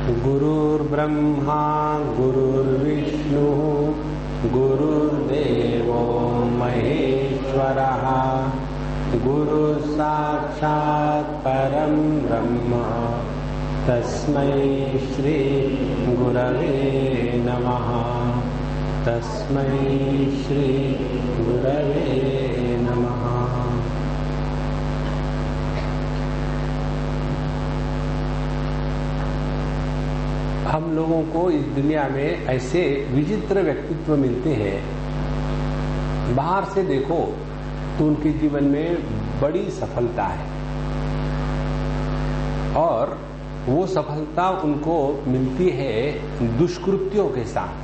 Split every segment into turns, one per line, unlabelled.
गुरुर्ब्रह्मा गुरुर्विष्णुः गुरुर्देवो महेश्वरः गुरुः साक्षात् परं ब्रह्म तस्मै श्री गुरवे नमः। तस्मै श्री गुरवे नमः। हम लोगों को इस दुनिया में ऐसे विचित्र व्यक्तित्व मिलते हैं, बाहर से देखो तो उनके जीवन में बड़ी सफलता है और वो सफलता उनको मिलती है दुष्कृत्यों के साथ।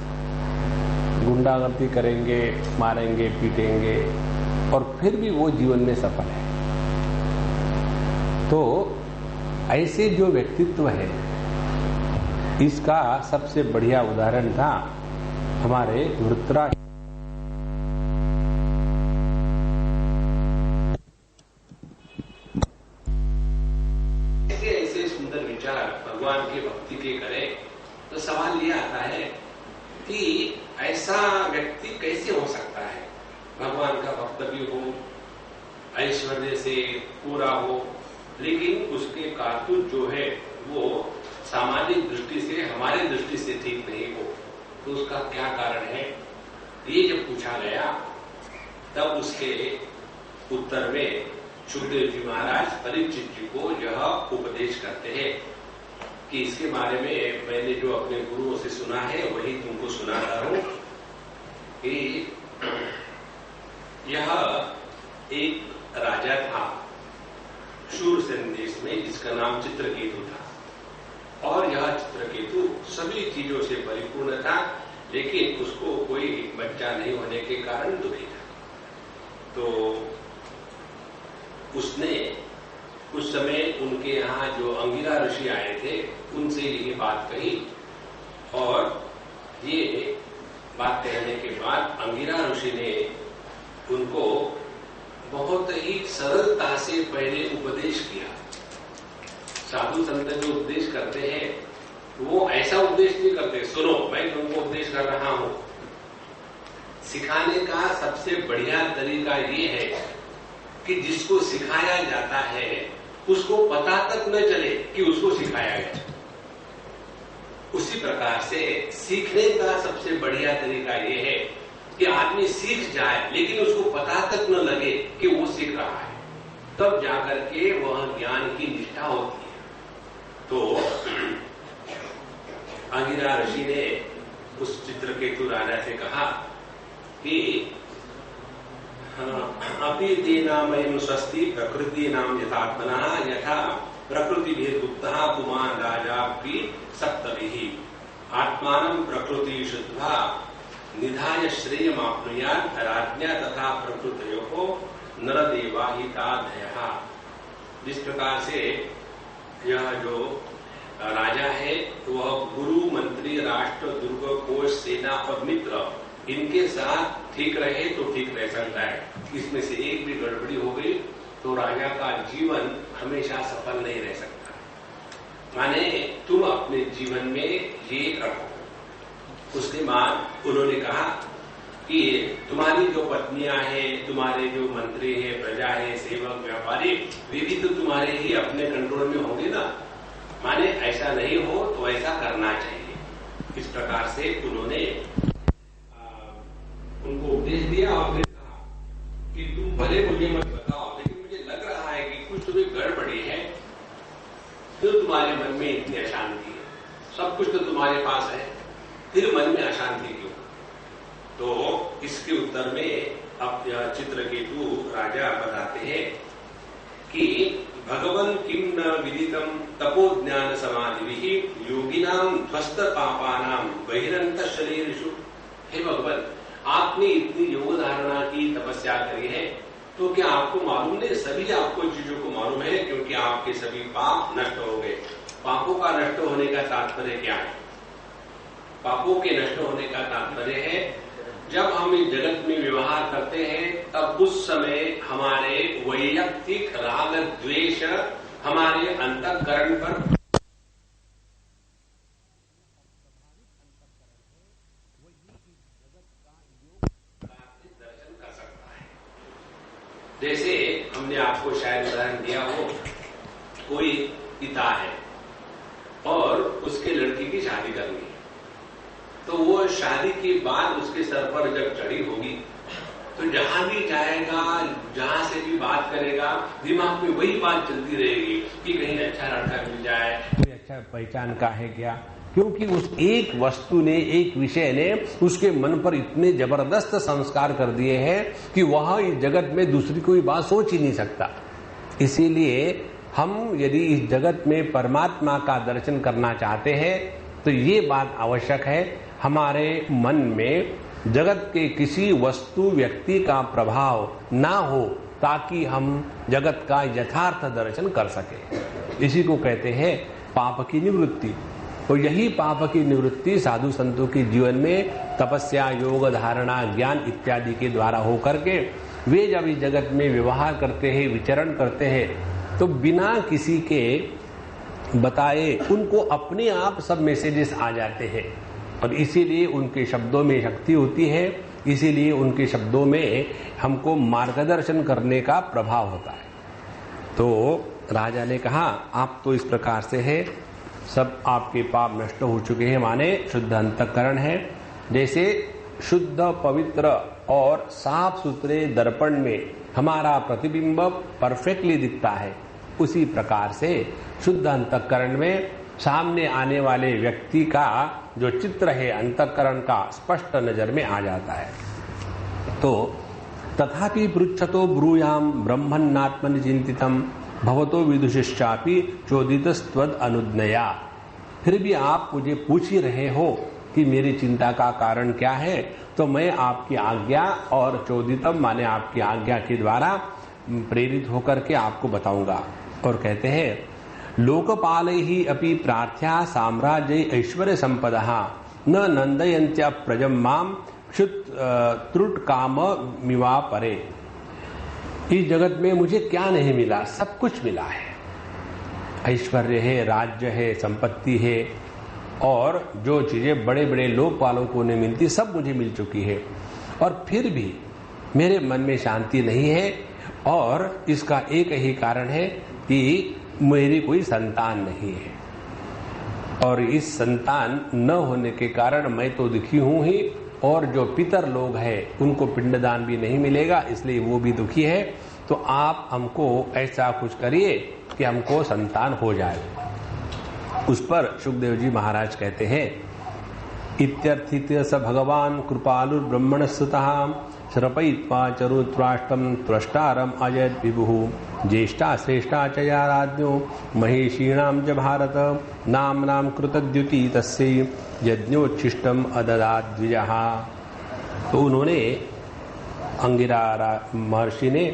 गुंडागर्दी करेंगे, मारेंगे, पीटेंगे और फिर भी वो जीवन में सफल है। तो ऐसे जो व्यक्तित्व है, इसका सबसे बढ़िया उदाहरण था हमारे वृत्रासुर। ऐसे सुंदर विचार भगवान की भक्ति के करें तो सवाल ये आता है कि ऐसा व्यक्ति कैसे हो सकता है? भगवान का भक्त भी हो, ऐश्वर्य से पूरा हो, लेकिन उसके कारतूस जो है वो सामाजिक दृष्टि से, हमारी दृष्टि से ठीक नहीं हो, तो उसका क्या कारण है? ये जब पूछा गया तब उसके उत्तर में सुखदेव जी महाराज परीक्षित जी को यह उपदेश करते हैं कि इसके बारे में मैंने जो अपने गुरुओं से सुना है वही तुमको सुनाता हूं कि यह एक राजा था शूरसेन देश में, जिसका नाम चित्रकेतु था। और यह चित्रकेतु सभी चीजों से परिपूर्ण था, लेकिन उसको कोई बच्चा नहीं होने के कारण दुखी था। तो उसने उस समय उनके यहाँ जो अंगिरा ऋषि आए थे उनसे ये बात कही, और ये बात कहने के बाद अंगिरा ऋषि ने उनको बहुत ही सरलता से पहले उपदेश किया। साधु संत जो उपदेश करते हैं वो ऐसा उपदेश नहीं करते, सुनो मैं तुमको उपदेश कर रहा हूं। सिखाने का सबसे बढ़िया तरीका ये है कि जिसको सिखाया जाता है उसको पता तक न चले कि उसको सिखाया गया। उसी प्रकार से सीखने का सबसे बढ़िया तरीका ये है कि आदमी सीख जाए लेकिन उसको पता तक न लगे कि वो सीख रहा है, तब जाकर के वह ज्ञान की निष्ठा होती है। तो अंगिरा ऋषि ने उस चित्रकेतु राजा से कहा कि अपि तेनामयं स्वस्ति प्रकृति नाम यथात्मना यथा प्रकृति भेदुक्तः पुमान् राजापि सप्तभिः आत्मानं प्रकृति शुद्धा निधाय श्रेयमाप्नुयात् राज्ञा तथा प्रकृतयोः नरदेवा हिताधयः। जिस प्रकार से यह जो राजा है वह गुरु, मंत्री, राष्ट्र, दुर्ग, कोश, सेना और मित्र इनके साथ ठीक रहे तो ठीक रह सकता है। इसमें से एक भी गड़बड़ी हो गई तो राजा का जीवन हमेशा सफल नहीं रह सकता। माने तुम अपने जीवन में ये रखो। उसके बाद उन्होंने कहा कि तुम्हारी जो पत्नियां हैं, तुम्हारे जो मंत्री हैं, प्रजा है, सेवक, व्यापारी, वे भी तो तुम्हारे ही अपने कंट्रोल में होंगे ना। माने ऐसा नहीं हो तो ऐसा करना चाहिए। इस प्रकार से उन्होंने उनको उपदेश दिया और फिर कहा कि तुम भले मुझे मत बताओ, लेकिन मुझे लग रहा है कि कुछ तुम्हें गड़बड़ी है। क्यों तुम्हारे मन में इतनी अशांति है? सब कुछ तो तुम्हारे पास है, फिर मन में अशांति क्यों? तो इसके उत्तर में अब चित्रकेतु राजा बताते हैं कि भगवन् किम न विदितम तपो ज्ञान समाधिभिः योगिनाम ध्वस्त पापानां बहिरंत शरीरेषु। हे भगवान, आपने इतनी योग धारणा की, तपस्या करी है, तो क्या आपको मालूम नहीं? सभी आपको चीजों को मालूम है, क्योंकि आपके सभी पाप नष्ट हो गए। पापों का नष्ट होने का तात्पर्य क्या है? पापों के नष्ट होने का तात्पर्य है जब हम इस जगत में व्यवहार करते हैं तब उस समय हमारे वैयक्तिक राग द्वेष हमारे अंतःकरण पर जैसे हमने आपको शायद उदाहरण दिया हो, कोई पिता है और उसके लड़की की शादी करनी है, तो वो शादी के बाद उसके सर पर जब चढ़ी होगी तो जहां भी जाएगा, जहां से भी बात करेगा, दिमाग में वही बात चलती रहेगी कि कहीं अच्छा लड़का मिल जाए, कोई अच्छा पहचान का है क्या। क्योंकि उस एक वस्तु ने, एक विषय ने उसके मन पर इतने जबरदस्त संस्कार कर दिए हैं कि वह इस जगत में दूसरी कोई बात सोच ही नहीं सकता। इसीलिए हम यदि इस जगत में परमात्मा का दर्शन करना चाहते हैं तो ये बात आवश्यक है, हमारे मन में जगत के किसी वस्तु व्यक्ति का प्रभाव ना हो, ताकि हम जगत का यथार्थ दर्शन कर सके। इसी को कहते हैं पाप की निवृत्ति। तो यही पाप की निवृत्ति साधु संतों के जीवन में तपस्या, योग, धारणा, ज्ञान इत्यादि के द्वारा हो करके वे जब इस जगत में व्यवहार करते हैं, विचरण करते हैं, तो बिना किसी के बताए उनको अपने आप सब मैसेजेस आ जाते हैं और इसीलिए उनके शब्दों में शक्ति होती है, इसीलिए उनके शब्दों में हमको मार्गदर्शन करने का प्रभाव होता है। तो राजा ने कहा, आप तो इस प्रकार से है, सब आपके पाप नष्ट हो चुके हैं, माने शुद्ध अंतःकरण है। जैसे शुद्ध, पवित्र और साफ सुथरे दर्पण में हमारा प्रतिबिंब परफेक्टली दिखता है, उसी प्रकार से शुद्ध अंतःकरण में सामने आने वाले व्यक्ति का जो चित्र है अंतःकरण का स्पष्ट नजर में आ जाता है। तो तथापि पृच्छतो ब्रूयाम ब्रह्मन्नात्मनि चिंतितम भवतो विदुषिश्चापि चोदितस्त्वद अनुज्ञया। फिर भी आप मुझे पूछ ही रहे हो कि मेरी चिंता का कारण क्या है, तो मैं आपकी आज्ञा और चोदितम माने आपकी आज्ञा के द्वारा प्रेरित होकर के आपको बताऊंगा। और कहते हैं लोकपालैहि अपि प्रार्थ्या साम्राज्य ऐश्वर्य संपदा न नंदयन्त्य प्रजम माम त्रुट काम मिवा परे। इस जगत में मुझे क्या नहीं मिला, सब कुछ मिला है। ऐश्वर्य है, राज्य है, संपत्ति है और जो चीजें बड़े बड़े लोकपालों ने मिलती सब मुझे मिल चुकी है, और फिर भी मेरे मन में शांति नहीं है। और इसका एक ही कारण है कि मेरी कोई संतान नहीं है, और इस संतान न होने के कारण मैं तो दुखी हूं ही, और जो पितर लोग हैं उनको पिंडदान भी नहीं मिलेगा, इसलिए वो भी दुखी है। तो आप हमको ऐसा कुछ करिए कि हमको संतान हो जाए। उस पर सुखदेव जी महाराज कहते हैं इत्यर्थित स भगवान कृपालुर ब्रह्मण सुतः श्रपयित्वा चरुत्राष्टम त्वष्टारम अजयत विभु ज्येष्ठा श्रेष्ठा च या राज्ञो महेशीणाम च भारत नाम नाम कृतद्युति तस्य यज्ञोच्छिष्टम अददात द्विजः। तो उन्होंने अंगिरा महर्षि ने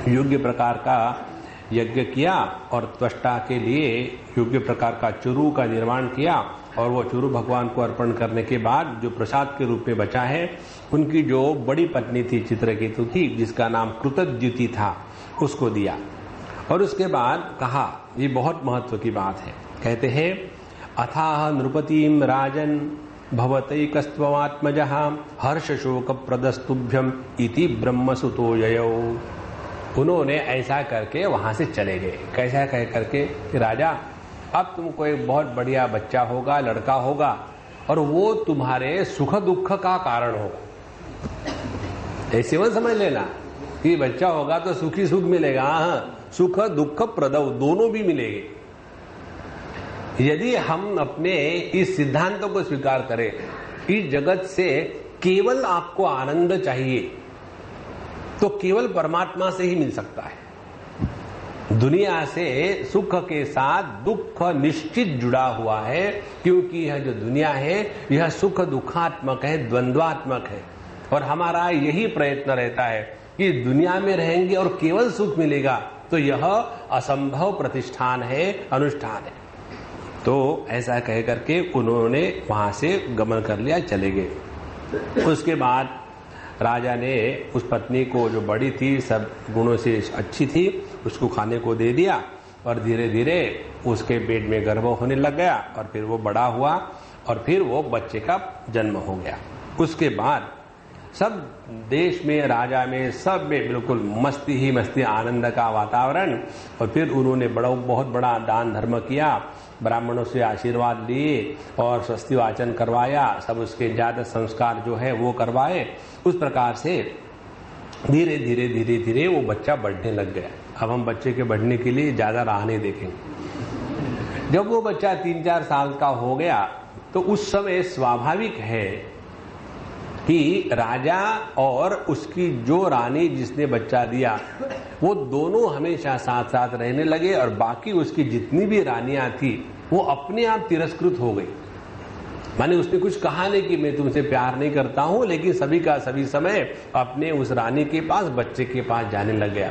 योग्य प्रकार का यज्ञ किया और त्वष्टा के लिए योग्य प्रकार का चुरु का निर्माण किया, और वो चुरु भगवान को अर्पण करने के बाद जो प्रसाद के रूप में बचा है, उनकी जो बड़ी पत्नी थी चित्रकेतु की, जिसका नाम कृतद्युति था, उसको दिया। और उसके बाद कहा, ये बहुत महत्व की बात है, कहते हैं अथाह नृपतिम राजन भवतैकस्त्वमात्मजः हर्ष शोक प्रदस्तुभ्यम इति ब्रह्मसुतो ययौ। उन्होंने ऐसा करके वहां से चले गए। कैसा कह करके कि राजा अब तुमको एक बहुत बढ़िया बच्चा होगा, लड़का होगा, और वो तुम्हारे सुख दुख का कारण होगा। ऐसे मत समझ लेना कि बच्चा होगा तो सुखी सुख मिलेगा। हाँ, सुख दुख प्रदव दोनों भी मिलेंगे। यदि हम अपने इस सिद्धांतों को स्वीकार करें, इस जगत से केवल आपको आनंद चाहिए, तो केवल परमात्मा से ही मिल सकता है। दुनिया से सुख के साथ दुख निश्चित जुड़ा हुआ है, क्योंकि यह जो दुनिया है यह सुख दुखात्मक है, द्वंद्वात्मक है, और हमारा यही प्रयत्न रहता है कि दुनिया में रहेंगे और केवल सुख मिलेगा, तो यह असंभव प्रतिष्ठान है, अनुष्ठान है। तो ऐसा कह करके उन्होंने वहां से गमन कर लिया, चले गए। उसके बाद राजा ने उस पत्नी को, जो बड़ी थी, सब गुणों से अच्छी थी, उसको खाने को दे दिया, और धीरे धीरे उसके पेट में गर्भ होने लग गया, और फिर वो बड़ा हुआ, और फिर वो बच्चे का जन्म हो गया। उसके बाद
सब देश में, राजा में, सब में बिल्कुल मस्ती ही मस्ती, आनंद का वातावरण। और फिर उन्होंने बहुत बड़ा दान धर्म किया, ब्राह्मणों से आशीर्वाद लिए और स्वस्ति वाचन करवाया, सब उसके जात संस्कार जो है वो करवाए। उस प्रकार से धीरे धीरे धीरे धीरे वो बच्चा बढ़ने लग गया। अब हम बच्चे के बढ़ने के लिए ज्यादा राह नहीं देखेंगे। जब वो बच्चा 3-4 साल का हो गया तो उस समय स्वाभाविक है कि राजा और उसकी जो रानी जिसने बच्चा दिया वो दोनों हमेशा साथ साथ रहने लगे, और बाकी उसकी जितनी भी रानियां थी वो अपने आप तिरस्कृत हो गई। माने उसने कुछ कहा नहीं कि मैं तुमसे प्यार नहीं करता हूं, लेकिन सभी का सभी समय अपने उस रानी के पास, बच्चे के पास जाने लग गया।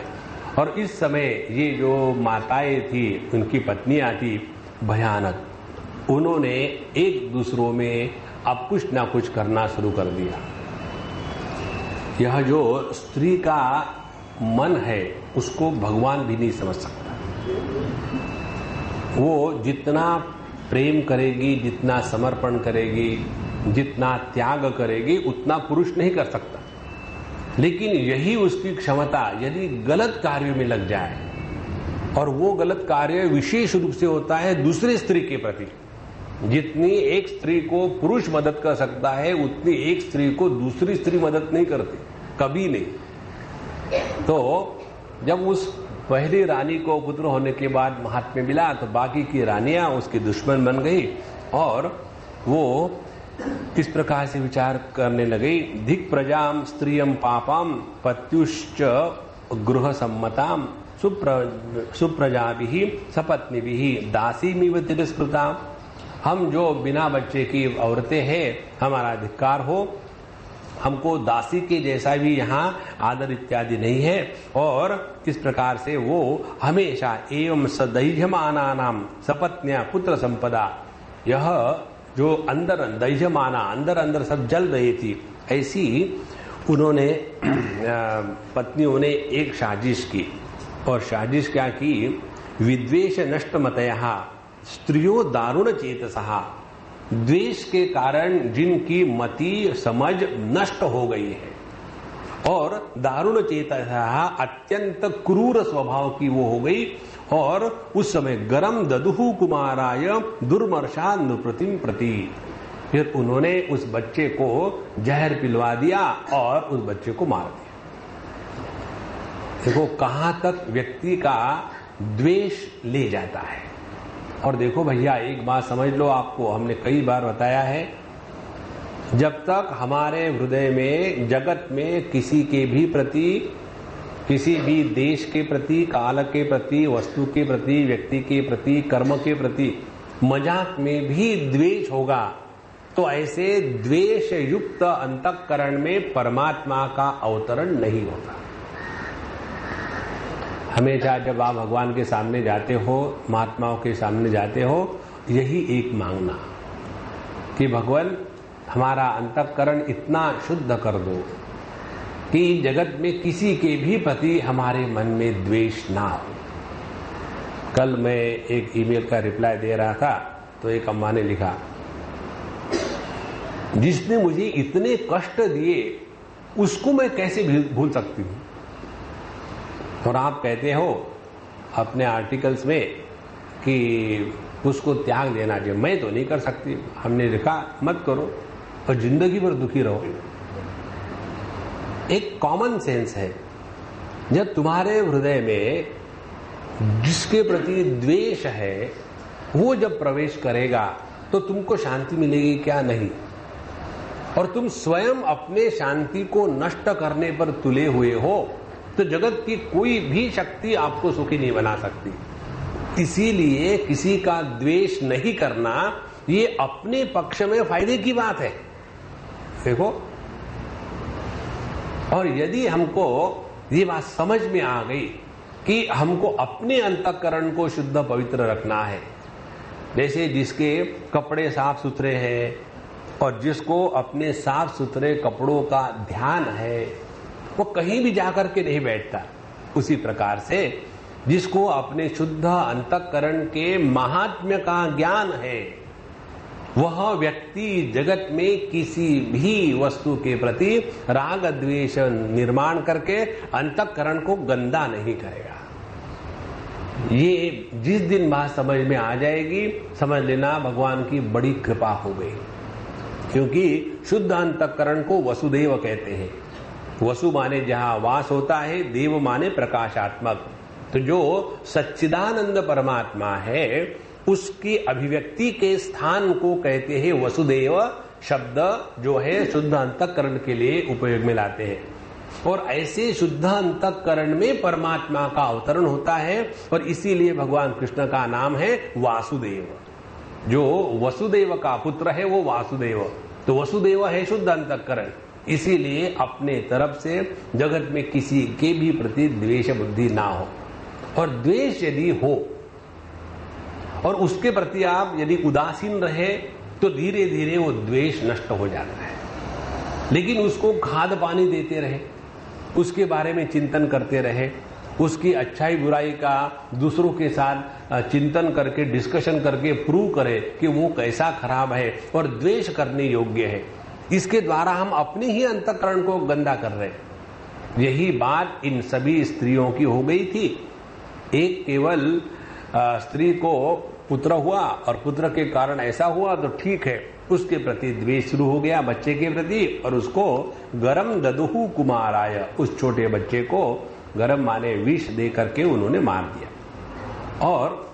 और इस समय ये जो माताएं थी, उनकी पत्नियां थी, भयानक, उन्होंने एक दूसरों में अब कुछ ना कुछ करना शुरू कर दिया। यह जो स्त्री का मन है उसको भगवान भी नहीं समझ सकता। वो जितना प्रेम करेगी, जितना समर्पण करेगी, जितना त्याग करेगी, उतना पुरुष नहीं कर सकता। लेकिन यही उसकी क्षमता यदि गलत कार्यों में लग जाए, और वो गलत कार्य विशेष रूप से होता है दूसरी स्त्री के प्रति, जितनी एक स्त्री को पुरुष मदद कर सकता है उतनी एक स्त्री को दूसरी स्त्री मदद नहीं करती, कभी नहीं। तो जब उस पहली रानी को पुत्र होने के बाद महात्म्य मिला तो बाकी की रानियां उसकी दुश्मन बन गई, और वो इस प्रकार से विचार करने लगी, धिक प्रजाम स्त्रियम पापम पत्युश्च गृह सम्मताम सुप्रजाभिः सपत्नीभिः दासीमिव तिरस्कृताम। हम जो बिना बच्चे की औरतें हैं, हमारा धिक्कार हो, हमको दासी के जैसा भी यहाँ आदर इत्यादि नहीं है। और इस प्रकार से वो हमेशा एवं सदैह्यमानानाम सपत्न्या पुत्र संपदा, यह जो अंदर दैह्यमाना, अंदर अंदर सब जल रही थी, ऐसी उन्होंने पत्नियों ने एक साजिश की। और साजिश क्या की, विद्वेष नष्ट मतया स्त्रियो दारुण चेतसहा, द्वेष के कारण जिनकी मति समझ नष्ट हो गई है और दारुण चेतसहा अत्यंत क्रूर स्वभाव की वो हो गई। और उस समय गरम ददुहु कुमाराय दुर्मर्षा नृप्रतिम प्रति, फिर उन्होंने उस बच्चे को जहर पिलवा दिया और उस बच्चे को मार दिया। देखो कहां तक व्यक्ति का द्वेष ले जाता है। और देखो भैया एक बात समझ लो, आपको हमने कई बार बताया है, जब तक हमारे हृदय में जगत में किसी के भी प्रति, किसी भी देश के प्रति, काल के प्रति, वस्तु के प्रति, व्यक्ति के प्रति, कर्म के प्रति, मजाक में भी द्वेष होगा, तो ऐसे द्वेष युक्त अंतःकरण में परमात्मा का अवतरण नहीं होता। हमेशा जब आप भगवान के सामने जाते हो, महात्माओं के सामने जाते हो, यही एक मांगना कि भगवान हमारा अंतःकरण इतना शुद्ध कर दो कि जगत में किसी के भी प्रति हमारे मन में द्वेष ना हो। कल मैं एक ईमेल का रिप्लाई दे रहा था तो एक अम्मा ने लिखा, जिसने मुझे इतने कष्ट दिए उसको मैं कैसे भूल सकती हूं। और आप कहते हो अपने आर्टिकल्स में कि उसको त्याग देना चाहिए, मैं तो नहीं कर सकती। हमने लिखा मत करो और जिंदगी भर दुखी रहो। एक कॉमन सेंस है, जब तुम्हारे हृदय में जिसके प्रति द्वेष है वो जब प्रवेश करेगा तो तुमको शांति मिलेगी क्या? नहीं। और तुम स्वयं अपने शांति को नष्ट करने पर तुले हुए हो तो जगत की कोई भी शक्ति आपको सुखी नहीं बना सकती। इसीलिए किसी का द्वेष नहीं करना ये अपने पक्ष में फायदे की बात है। देखो, और यदि हमको ये बात समझ में आ गई कि हमको अपने अंतःकरण को शुद्ध पवित्र रखना है, जैसे जिसके कपड़े साफ सुथरे हैं और जिसको अपने साफ सुथरे कपड़ों का ध्यान है, वो कहीं भी जाकर के नहीं बैठता, उसी प्रकार से जिसको अपने शुद्ध अंतःकरण के महात्म्य का ज्ञान है वह व्यक्ति जगत में किसी भी वस्तु के प्रति राग द्वेष निर्माण करके अंतःकरण को गंदा नहीं करेगा। ये जिस दिन बात समझ में आ जाएगी, समझ लेना भगवान की बड़ी कृपा हो गई। क्योंकि शुद्ध अंतःकरण को वसुदेव कहते हैं। वसु माने जहां वास होता है, देव माने प्रकाशात्मक। तो जो सच्चिदानंद परमात्मा है उसकी अभिव्यक्ति के स्थान को कहते हैं वसुदेव शब्द, जो है शुद्ध अंतःकरण के लिए उपयोग में लाते हैं। और ऐसे शुद्ध अंतःकरण में परमात्मा का अवतरण होता है और इसीलिए भगवान कृष्ण का नाम है वासुदेव। जो वसुदेव का पुत्र है वो वासुदेव। तो वसुदेव है शुद्ध अंतःकरण। इसीलिए अपने तरफ से जगत में किसी के भी प्रति द्वेष बुद्धि ना हो, और द्वेष यदि हो और उसके प्रति आप यदि उदासीन रहे तो धीरे धीरे वो द्वेष नष्ट हो जाता है। लेकिन उसको खाद पानी देते रहे, उसके बारे में चिंतन करते रहे, उसकी अच्छाई बुराई का दूसरों के साथ चिंतन करके डिस्कशन करके प्रूव करे कि वो कैसा खराब है और द्वेष करने योग्य है, इसके द्वारा हम अपने ही अंतःकरण को गंदा कर रहे हैं। यही बात इन सभी स्त्रियों की हो गई थी। एक केवल स्त्री को पुत्र हुआ और पुत्र के कारण ऐसा हुआ तो ठीक है, उसके प्रति द्वेष शुरू हो गया बच्चे के प्रति, और उसको गरम ददुहु कुमाराय, उस छोटे बच्चे को गरम माने विष दे करके उन्होंने मार दिया। और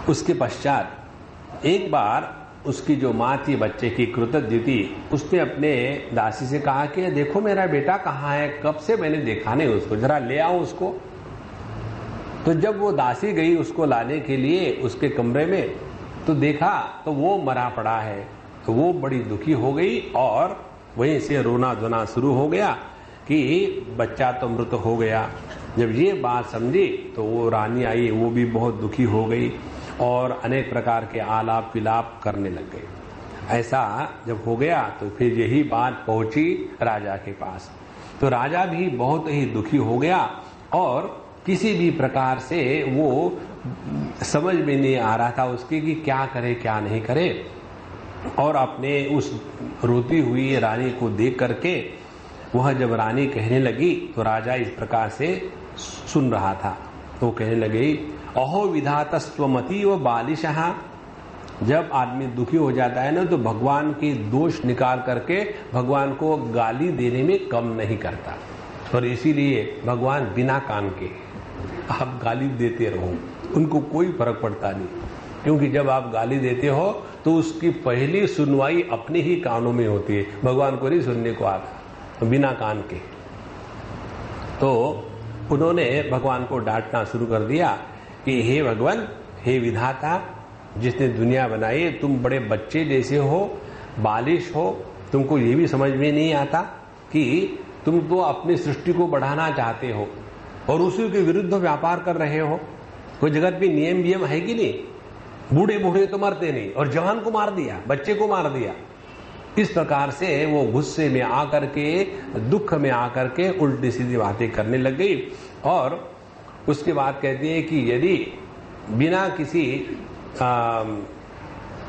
उसके पश्चात एक बार उसकी जो माँ थी बच्चे की कृतज्ञ थी, उसने अपने दासी से कहा कि देखो मेरा बेटा कहाँ है, कब से मैंने देखा नहीं उसको, जरा ले आओ उसको। तो जब वो दासी गई उसको लाने के लिए उसके कमरे में, तो देखा तो वो मरा पड़ा है। तो वो बड़ी दुखी हो गई और वहीं से रोना धोना शुरू हो गया कि बच्चा तो मृत हो गया। जब ये बात समझी तो वो रानी आई, वो भी बहुत दुखी हो गई और अनेक प्रकार के आलाप विलाप करने लग गए। ऐसा जब हो गया तो फिर यही बात पहुंची राजा के पास। तो राजा भी बहुत ही दुखी हो गया और किसी भी प्रकार से वो समझ में नहीं आ रहा था उसके कि क्या करे क्या नहीं करे। और अपने उस रोती हुई रानी को देख करके वह जब रानी कहने लगी तो राजा इस प्रकार से सुन रहा था। तो कहने लगे, अहो विधातस्त्वमति व बालिशः। जब आदमी दुखी हो जाता है ना तो भगवान के दोष निकाल करके भगवान को गाली देने में कम नहीं करता, और इसीलिए भगवान बिना कान के आप गाली देते रहो, उनको कोई फर्क पड़ता नहीं। क्योंकि जब आप गाली देते हो तो उसकी पहली सुनवाई अपने ही कानों में होती है, भगवान को नहीं सुनने को आता, बिना कान के। तो उन्होंने भगवान को डांटना शुरू कर दिया कि हे भगवान, हे विधाता, जिसने दुनिया बनाई, तुम बड़े बच्चे जैसे हो, बालिश हो, तुमको ये भी समझ में नहीं आता कि तुम तो अपनी सृष्टि को बढ़ाना चाहते हो और उसी के विरुद्ध व्यापार कर रहे हो। कोई जगत में नियम वियम है कि नहीं? बूढ़े बूढ़े तो मरते नहीं, और जवान को मार दिया, बच्चे को मार दिया। इस प्रकार से वो गुस्से में आकर के, दुख में आकर के उल्टी सीधी बातें करने लग गई। और उसके बाद कहती है कि यदि बिना किसी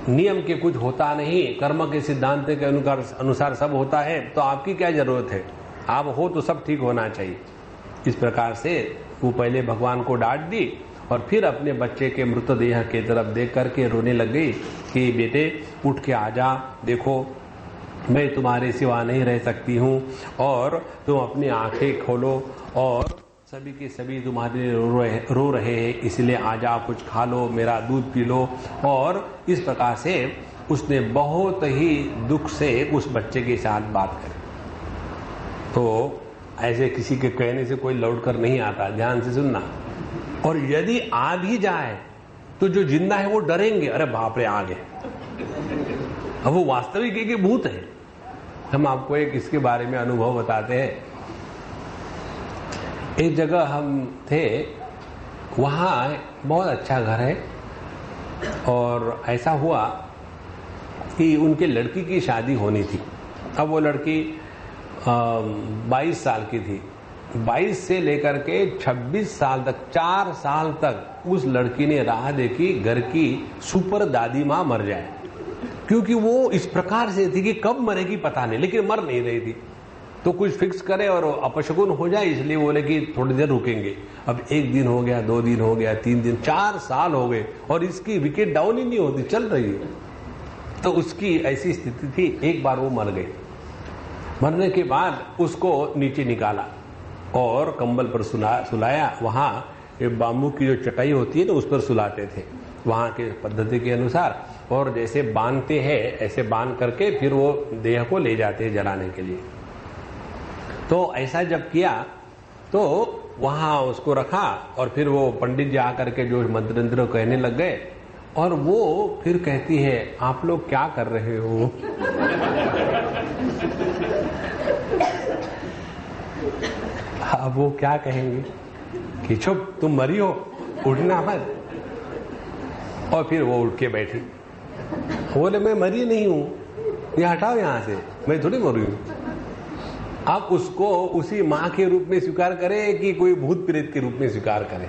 नियम के कुछ होता नहीं, कर्म के सिद्धांत के अनुसार सब होता है, तो आपकी क्या जरूरत है? आप हो तो सब ठीक होना चाहिए। इस प्रकार से वो पहले भगवान को डांट दी और फिर अपने बच्चे के मृतदेह के तरफ देख करके रोने लग गई कि बेटे उठ के आजा, देखो मैं तुम्हारे सिवा नहीं रह सकती हूँ और तुम अपनी आंखें खोलो और सभी के सभी तुम्हारे लिए रो रहे हैं, इसलिए आजा, कुछ खा लो, मेरा दूध पी लो। और इस प्रकार से उसने बहुत ही दुख से उस बच्चे के साथ बात करी। तो ऐसे किसी के कहने से कोई लौट कर नहीं आता, ध्यान से सुनना। और यदि आ भी जाए तो जो जिंदा है वो डरेंगे, अरे बाप रे आ गए। अब वो वास्तविक एक भूत है। हम आपको एक इसके बारे में अनुभव बताते हैं। एक जगह हम थे, वहां बहुत अच्छा घर है और ऐसा हुआ कि उनके लड़की की शादी होनी थी। अब वो लड़की 22 साल की थी, 22 से लेकर के 26 साल तक, 4 साल तक उस लड़की ने राह देखी घर की सुपर दादी माँ मर जाए, क्योंकि वो इस प्रकार से थी कि कब मरेगी पता नहीं, लेकिन मर नहीं रही थी। तो कुछ फिक्स करे और अपशकुन हो जाए, इसलिए बोले कि थोड़ी देर रुकेंगे। अब 1 दिन हो गया, 2 दिन हो गया, 3 दिन, 4 साल हो गए और इसकी विकेट डाउन ही नहीं होती, चल रही है। तो उसकी ऐसी स्थिति थी, एक बार वो मर गई। मरने के बाद उसको नीचे निकाला और कंबल पर सुलाया। वहां बाम्बू की जो चटाई होती है ना, उस पर सुलाते थे वहां के पद्धति के अनुसार, और जैसे बांधते हैं ऐसे बांध करके फिर वो देह को ले जाते हैं जलाने के लिए। तो ऐसा जब किया तो वहां उसको रखा और फिर वो पंडित जी आकर के जो मंत्र कहने लग गए, और वो फिर कहती है, आप लोग क्या कर रहे हो? अब वो क्या कहेंगे कि चुप, तुम मरी हो, उठना मत। और फिर वो उठ के बैठी, बोले मैं मरी नहीं हूं, ये हटाओ यहां से, मैं थोड़ी मरी हूं। आप उसको उसी मां के रूप में स्वीकार करें कि कोई भूत प्रेत के रूप में स्वीकार करें।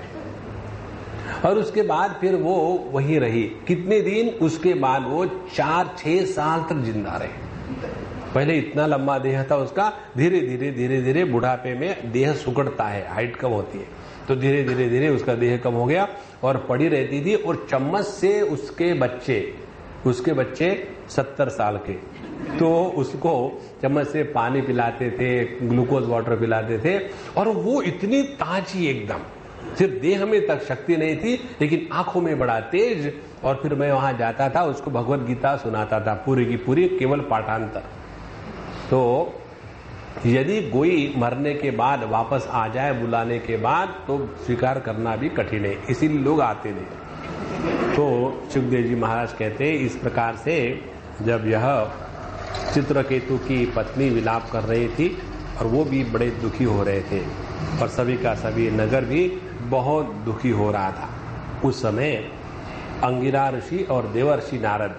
और उसके बाद फिर वो वहीं रही कितने दिन, उसके बाद वो 4-6 साल तक जिंदा रहे। पहले इतना लंबा देह था उसका, धीरे धीरे बुढ़ापे में देह सुकड़ता है, हाइट कम होती है, तो धीरे धीरे उसका देह कम हो गया और पड़ी रहती थी। और चम्मच से उसके बच्चे 70 साल के, तो उसको चम्मच से पानी पिलाते थे, ग्लूकोज वाटर पिलाते थे, और वो इतनी ताजी एकदम, सिर्फ देह में तक शक्ति नहीं थी लेकिन आंखों में बड़ा तेज। और फिर मैं वहां जाता था, उसको भगवत गीता सुनाता था पूरी की पूरी, केवल पाठांतर। तो यदि कोई मरने के बाद वापस आ जाए बुलाने के बाद, तो स्वीकार करना भी कठिन है, इसीलिए लोग आते नहीं। तो सुखदेव जी महाराज कहते हैं, इस प्रकार से जब यह चित्रकेतु की पत्नी विलाप कर रही थी और वो भी बड़े दुखी हो रहे थे, और सभी का सभी नगर भी बहुत दुखी हो रहा था। उस समय अंगिरा ऋषि और देवर्षि नारद,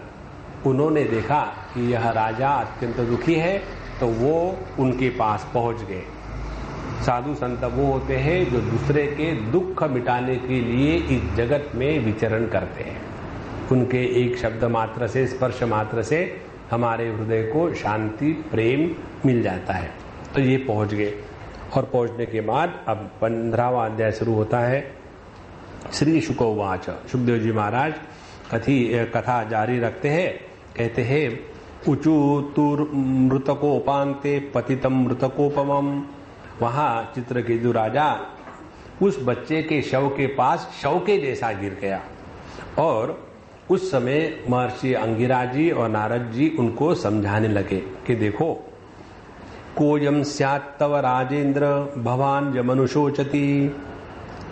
उन्होंने देखा कि यह राजा अत्यंत दुखी है, तो वो उनके पास पहुंच गए। साधु संत वो होते हैं जो दूसरे के दुख मिटाने के लिए इस जगत में विचरण करते हैं। उनके एक शब्द मात्र से, स्पर्श मात्र से हमारे हृदय को शांति, प्रेम मिल जाता है। तो ये पहुंच गए, और पहुंचने के बाद अब 15वां अध्याय शुरू होता है। श्री शुकोवाच, सुखदेव जी महाराज कथा जारी रखते हैं। कहते हैं, उचूतुर्मृतकोपान्ते पतितम मृतकोपमम। वहां चित्रकेतु राजा उस बच्चे के शव के पास शव के जैसा गिर गया, और उस समय महर्षि अंगिरा जी और नारद जी उनको समझाने लगे कि देखो, कोयम स्यात् तव राजेंद्र भवान जमनुशोचति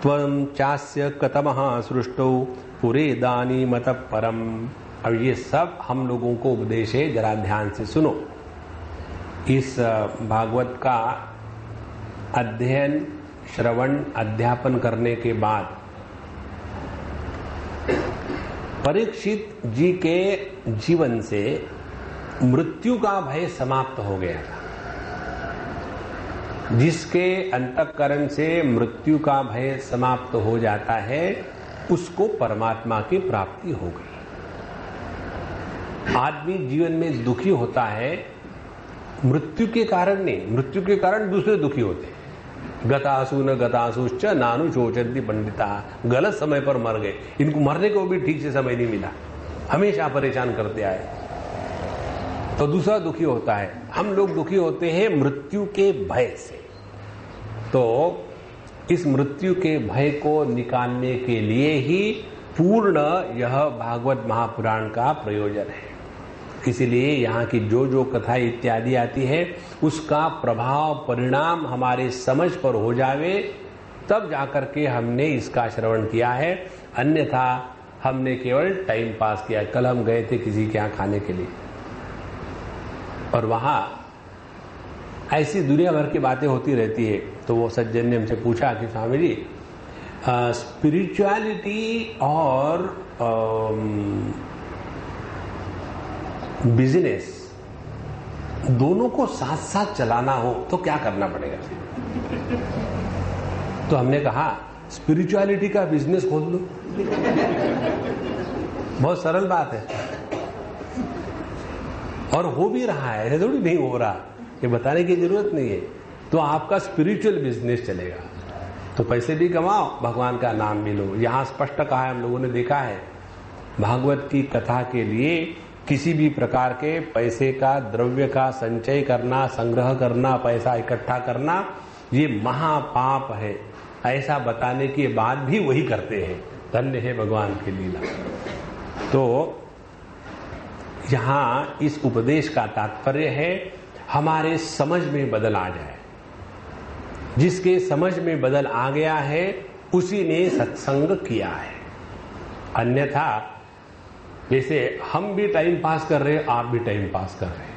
त्वं चास्य कतमः सृष्टौ पुरे दानी मत परम। अब ये सब हम लोगों को उपदेश है, जरा ध्यान से सुनो। इस भागवत का अध्ययन, श्रवण, अध्यापन करने के बाद परीक्षित जी के जीवन से मृत्यु का भय समाप्त हो गया था। जिसके अंतःकरण से मृत्यु का भय समाप्त हो जाता है, उसको परमात्मा की प्राप्ति हो गई। आदमी जीवन में दुखी होता है मृत्यु के कारण नहीं, मृत्यु के कारण दूसरे दुखी होते हैं। गतासु न गतासुश्च नानु शोचन्ति पंडिता, गलत समय पर मर गए, इनको मरने को भी ठीक से समय नहीं मिला, हमेशा परेशान करते आए, तो दूसरा दुखी होता है। हम लोग दुखी होते हैं मृत्यु के भय से। तो इस मृत्यु के भय को निकालने के लिए ही पूर्ण यह भागवत महापुराण का प्रयोजन है। इसीलिए यहाँ की जो जो कथा इत्यादि आती है, उसका प्रभाव, परिणाम हमारे समझ पर हो जावे, तब जाकर के हमने इसका श्रवण किया है। अन्यथा हमने केवल टाइम पास किया। कल हम गए थे किसी के यहाँ खाने के लिए, और वहां ऐसी दुनिया भर की बातें होती रहती है। तो वो सज्जन ने हमसे पूछा कि स्वामी जी, स्पिरिचुअलिटी और बिजनेस दोनों को साथ साथ चलाना हो तो क्या करना पड़ेगा? तो हमने कहा स्पिरिचुअलिटी का बिजनेस खोल लो। बहुत सरल बात है और हो भी रहा है, ऐसे थोड़ी नहीं हो रहा, ये बताने की जरूरत नहीं है। तो आपका स्पिरिचुअल बिजनेस चलेगा तो पैसे भी कमाओ, भगवान का नाम भी लो। यहां स्पष्ट कहा है, हम लोगों ने देखा है, भागवत की कथा के लिए किसी भी प्रकार के पैसे का, द्रव्य का संचय करना, संग्रह करना, पैसा इकट्ठा करना, ये महापाप है, ऐसा बताने के बाद भी वही करते हैं। धन्य है भगवान की लीला। तो यहां इस उपदेश का तात्पर्य है हमारे समझ में बदल आ जाए। जिसके समझ में बदल आ गया है उसी ने सत्संग किया है। अन्यथा जैसे हम भी टाइम पास कर रहे हैं, आप भी टाइम पास कर रहे हैं,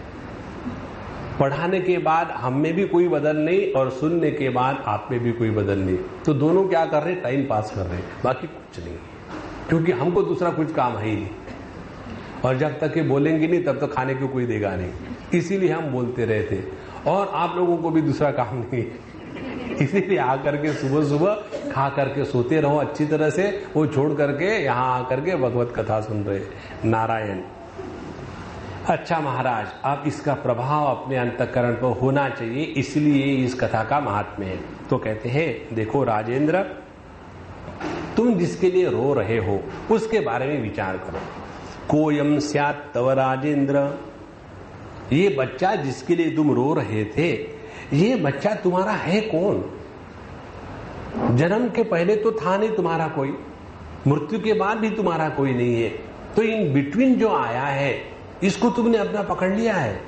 पढ़ाने के बाद हम में भी कोई बदल नहीं और सुनने के बाद आप में भी कोई बदल नहीं, तो दोनों क्या कर रहे हैं? टाइम पास कर रहे हैं, बाकी कुछ नहीं। क्योंकि हमको दूसरा कुछ काम है ही नहीं और जब तक ये बोलेंगे नहीं तब तक खाने को कोई देगा नहीं, इसीलिए हम बोलते रहते। और आप लोगों को भी दूसरा काम नहीं है, इसीलिए आकर के सुबह सुबह खा करके सोते रहो अच्छी तरह से, वो छोड़ करके यहाँ आकर के भगवत कथा सुन रहे। नारायण। अच्छा महाराज, अब इसका प्रभाव अपने अंतःकरण पर होना चाहिए, इसलिए इस कथा का महात्म्य है। तो कहते हैं, देखो राजेंद्र, तुम जिसके लिए रो रहे हो उसके बारे में विचार करो। कोयम स्यात् तव राजेंद्र, ये बच्चा जिसके लिए तुम रो रहे थे, ये बच्चा तुम्हारा है कौन? जन्म के पहले तो था नहीं तुम्हारा कोई, मृत्यु के बाद भी तुम्हारा कोई नहीं है, तो इन बिटवीन जो आया है इसको तुमने अपना पकड़ लिया है।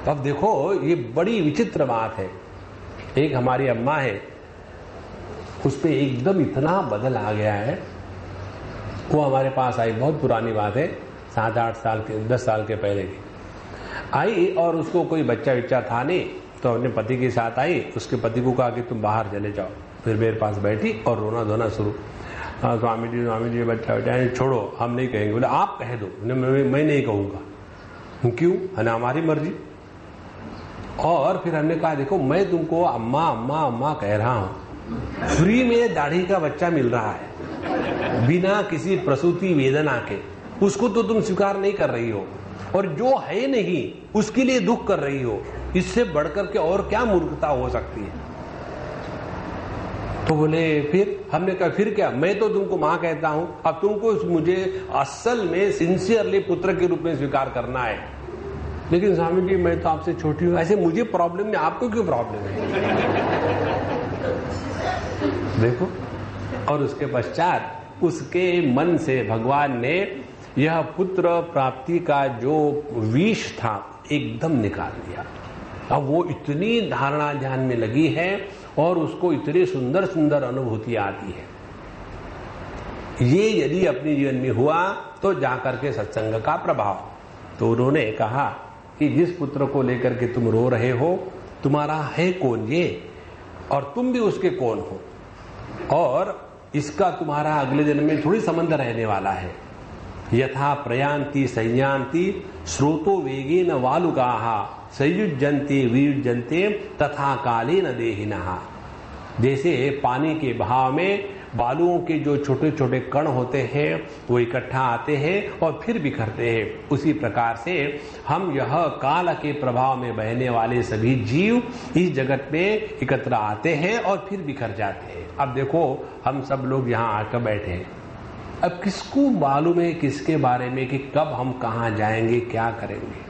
अब देखो, ये बड़ी विचित्र बात है। एक हमारी अम्मा है, उस पे एकदम इतना बदल आ गया है। वो हमारे पास आई, बहुत पुरानी बात है, 7-8 साल के, 10 साल के पहले की आई, और उसको कोई बच्चा विच्चा था नहीं, तो अपने पति के साथ आई। उसके पति को कहा कि तुम बाहर चले जाओ। फिर मेरे पास बैठी और रोना धोना शुरू। स्वामी जी बच्चा बच्चा छोड़ो, हम नहीं कहेंगे। बोले आप कह दो। मैं नहीं कहूंगा। क्यों? है ना, हमारी मर्जी। और फिर हमने कहा देखो, मैं तुमको अम्मा अम्मा अम्मा कह रहा हूं, फ्री में दाढ़ी का बच्चा मिल रहा है बिना किसी प्रसूति वेदना के, उसको तो तुम स्वीकार नहीं कर रही हो, और जो है नहीं उसके लिए दुख कर रही हो। इससे बढ़कर के और क्या मूर्खता हो सकती है? तो बोले फिर? हमने कहा फिर क्या, मैं तो तुमको मां कहता हूं, अब तुमको मुझे असल में सिंसियरली पुत्र के रूप में स्वीकार करना है। लेकिन स्वामी जी मैं तो आपसे छोटी हूं। ऐसे मुझे प्रॉब्लम नहीं, आपको क्यों प्रॉब्लम है? देखो, और उसके पश्चात उसके मन से भगवान ने यह पुत्र प्राप्ति का जो विष था एकदम निकाल दिया। अब वो इतनी धारणा ध्यान में लगी है और उसको इतनी सुंदर सुंदर अनुभूति आती है। ये यदि अपने जीवन में हुआ तो जाकर के सत्संग का प्रभाव। तो उन्होंने कहा कि जिस पुत्र को लेकर के तुम रो रहे हो, तुम्हारा है कौन ये, और तुम भी उसके कौन हो, और इसका तुम्हारा अगले जन्म में थोड़ी संबंध रहने वाला है। यथा प्रयांति संयांति स्रोतो वेगेन वालुकाः संयुज्यन्ते वियुज्यन्ते तथा कालेन देहिनः। जैसे पानी के बहाव में बालुओं के जो छोटे छोटे कण होते हैं वो इकट्ठा आते हैं और फिर बिखरते हैं, उसी प्रकार से हम यह काल के प्रभाव में बहने वाले सभी जीव इस जगत में एकत्र आते हैं और फिर बिखर जाते हैं। अब देखो, हम सब लोग यहाँ आकर बैठे हैं, अब किसको मालूम है किसके बारे में कि कब हम कहाँ जाएंगे, क्या करेंगे।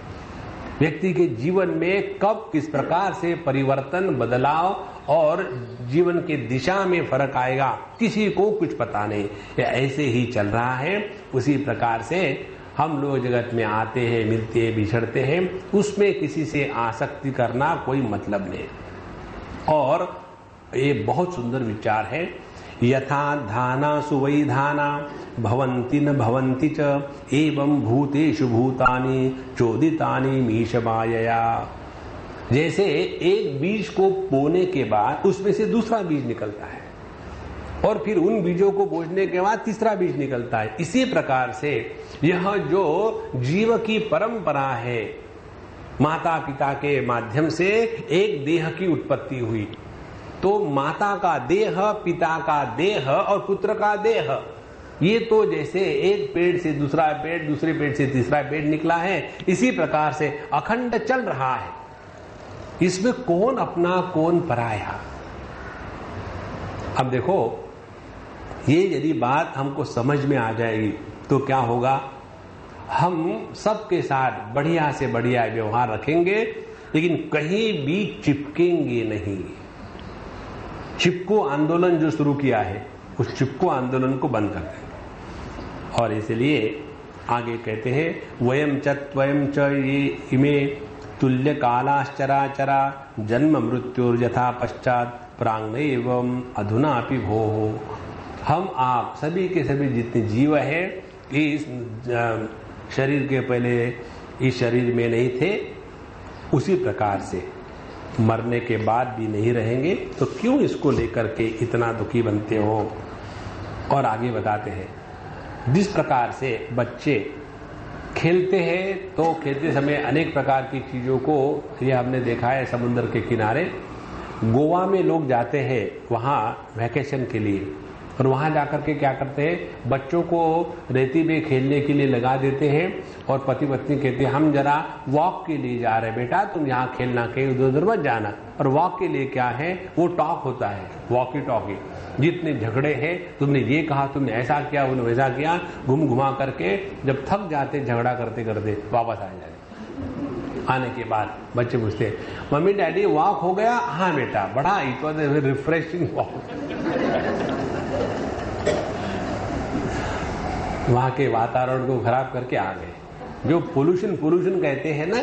व्यक्ति के जीवन में कब किस प्रकार से परिवर्तन, बदलाव और जीवन के दिशा में फर्क आएगा, किसी को कुछ पता नहीं। ये ऐसे ही चल रहा है। उसी प्रकार से हम लोग जगत में आते हैं, मिलते हैं, बिछड़ते हैं, उसमें किसी से आसक्ति करना कोई मतलब नहीं। और ये बहुत सुंदर विचार है। यथा धाना सुवैधाना भवन्ति न भवन्ति च एवं भूतेषु भूतानि चोदितानि मीश मायया। जैसे एक बीज को बोने के बाद उसमें से दूसरा बीज निकलता है और फिर उन बीजों को बोने के बाद तीसरा बीज निकलता है, इसी प्रकार से यह जो जीव की परंपरा है माता पिता के माध्यम से एक देह की उत्पत्ति हुई। तो माता का देह, पिता का देह और पुत्र का देह, ये तो जैसे एक पेड़ से दूसरा पेड़, दूसरे पेड़ से तीसरा पेड़ निकला है, इसी प्रकार से अखंड चल रहा है। इसमें कौन अपना कौन पराया। अब देखो, ये यदि बात हमको समझ में आ जाएगी तो क्या होगा, हम सबके साथ बढ़िया से बढ़िया व्यवहार रखेंगे, लेकिन कहीं भी चिपकेंगे नहीं। चिपको आंदोलन जो शुरू किया है, उस चिपको आंदोलन को बंद कर देंगे। और इसलिए आगे कहते हैं, वयम च त्वयं च ये इमे तुल्य कालाश्चराचरा जन्म मृत्युर्यथा पश्चात प्रांगैवं अधुनापि भोः। हम आप सभी के सभी जितने जीव हैं, इस शरीर के पहले इस शरीर में नहीं थे, उसी प्रकार से मरने के बाद भी नहीं रहेंगे। तो क्यों इसको लेकर के इतना दुखी बनते हो। और आगे बताते हैं, जिस प्रकार से बच्चे खेलते हैं तो खेलते समय अनेक प्रकार की चीजों को, ये हमने देखा है समुद्र के किनारे, गोवा में लोग जाते हैं वहां वैकेशन के लिए, और वहां जाकर के क्या करते हैं, बच्चों को रेती में खेलने के लिए लगा देते हैं, और पति पत्नी कहते हैं हम जरा वॉक के लिए जा रहे हैं, बेटा तुम यहाँ खेलना, कहीं उधर उधर मत जाना। और वॉक के लिए क्या है, वो टॉक होता है, वॉकी टॉकी। जितने झगड़े हैं, तुमने ये कहा, तुमने ऐसा किया, उन्होंने वैसा किया, घुम घुमा करके जब थक जाते झगड़ा करते करते वापस आ जाते। आने के बाद बच्चे पूछते, मम्मी डैडी वॉक हो गया? हाँ बेटा, बड़ा it was a refreshing walk. वहां के वातावरण को खराब करके आ गए। जो पोल्यूशन कहते हैं ना,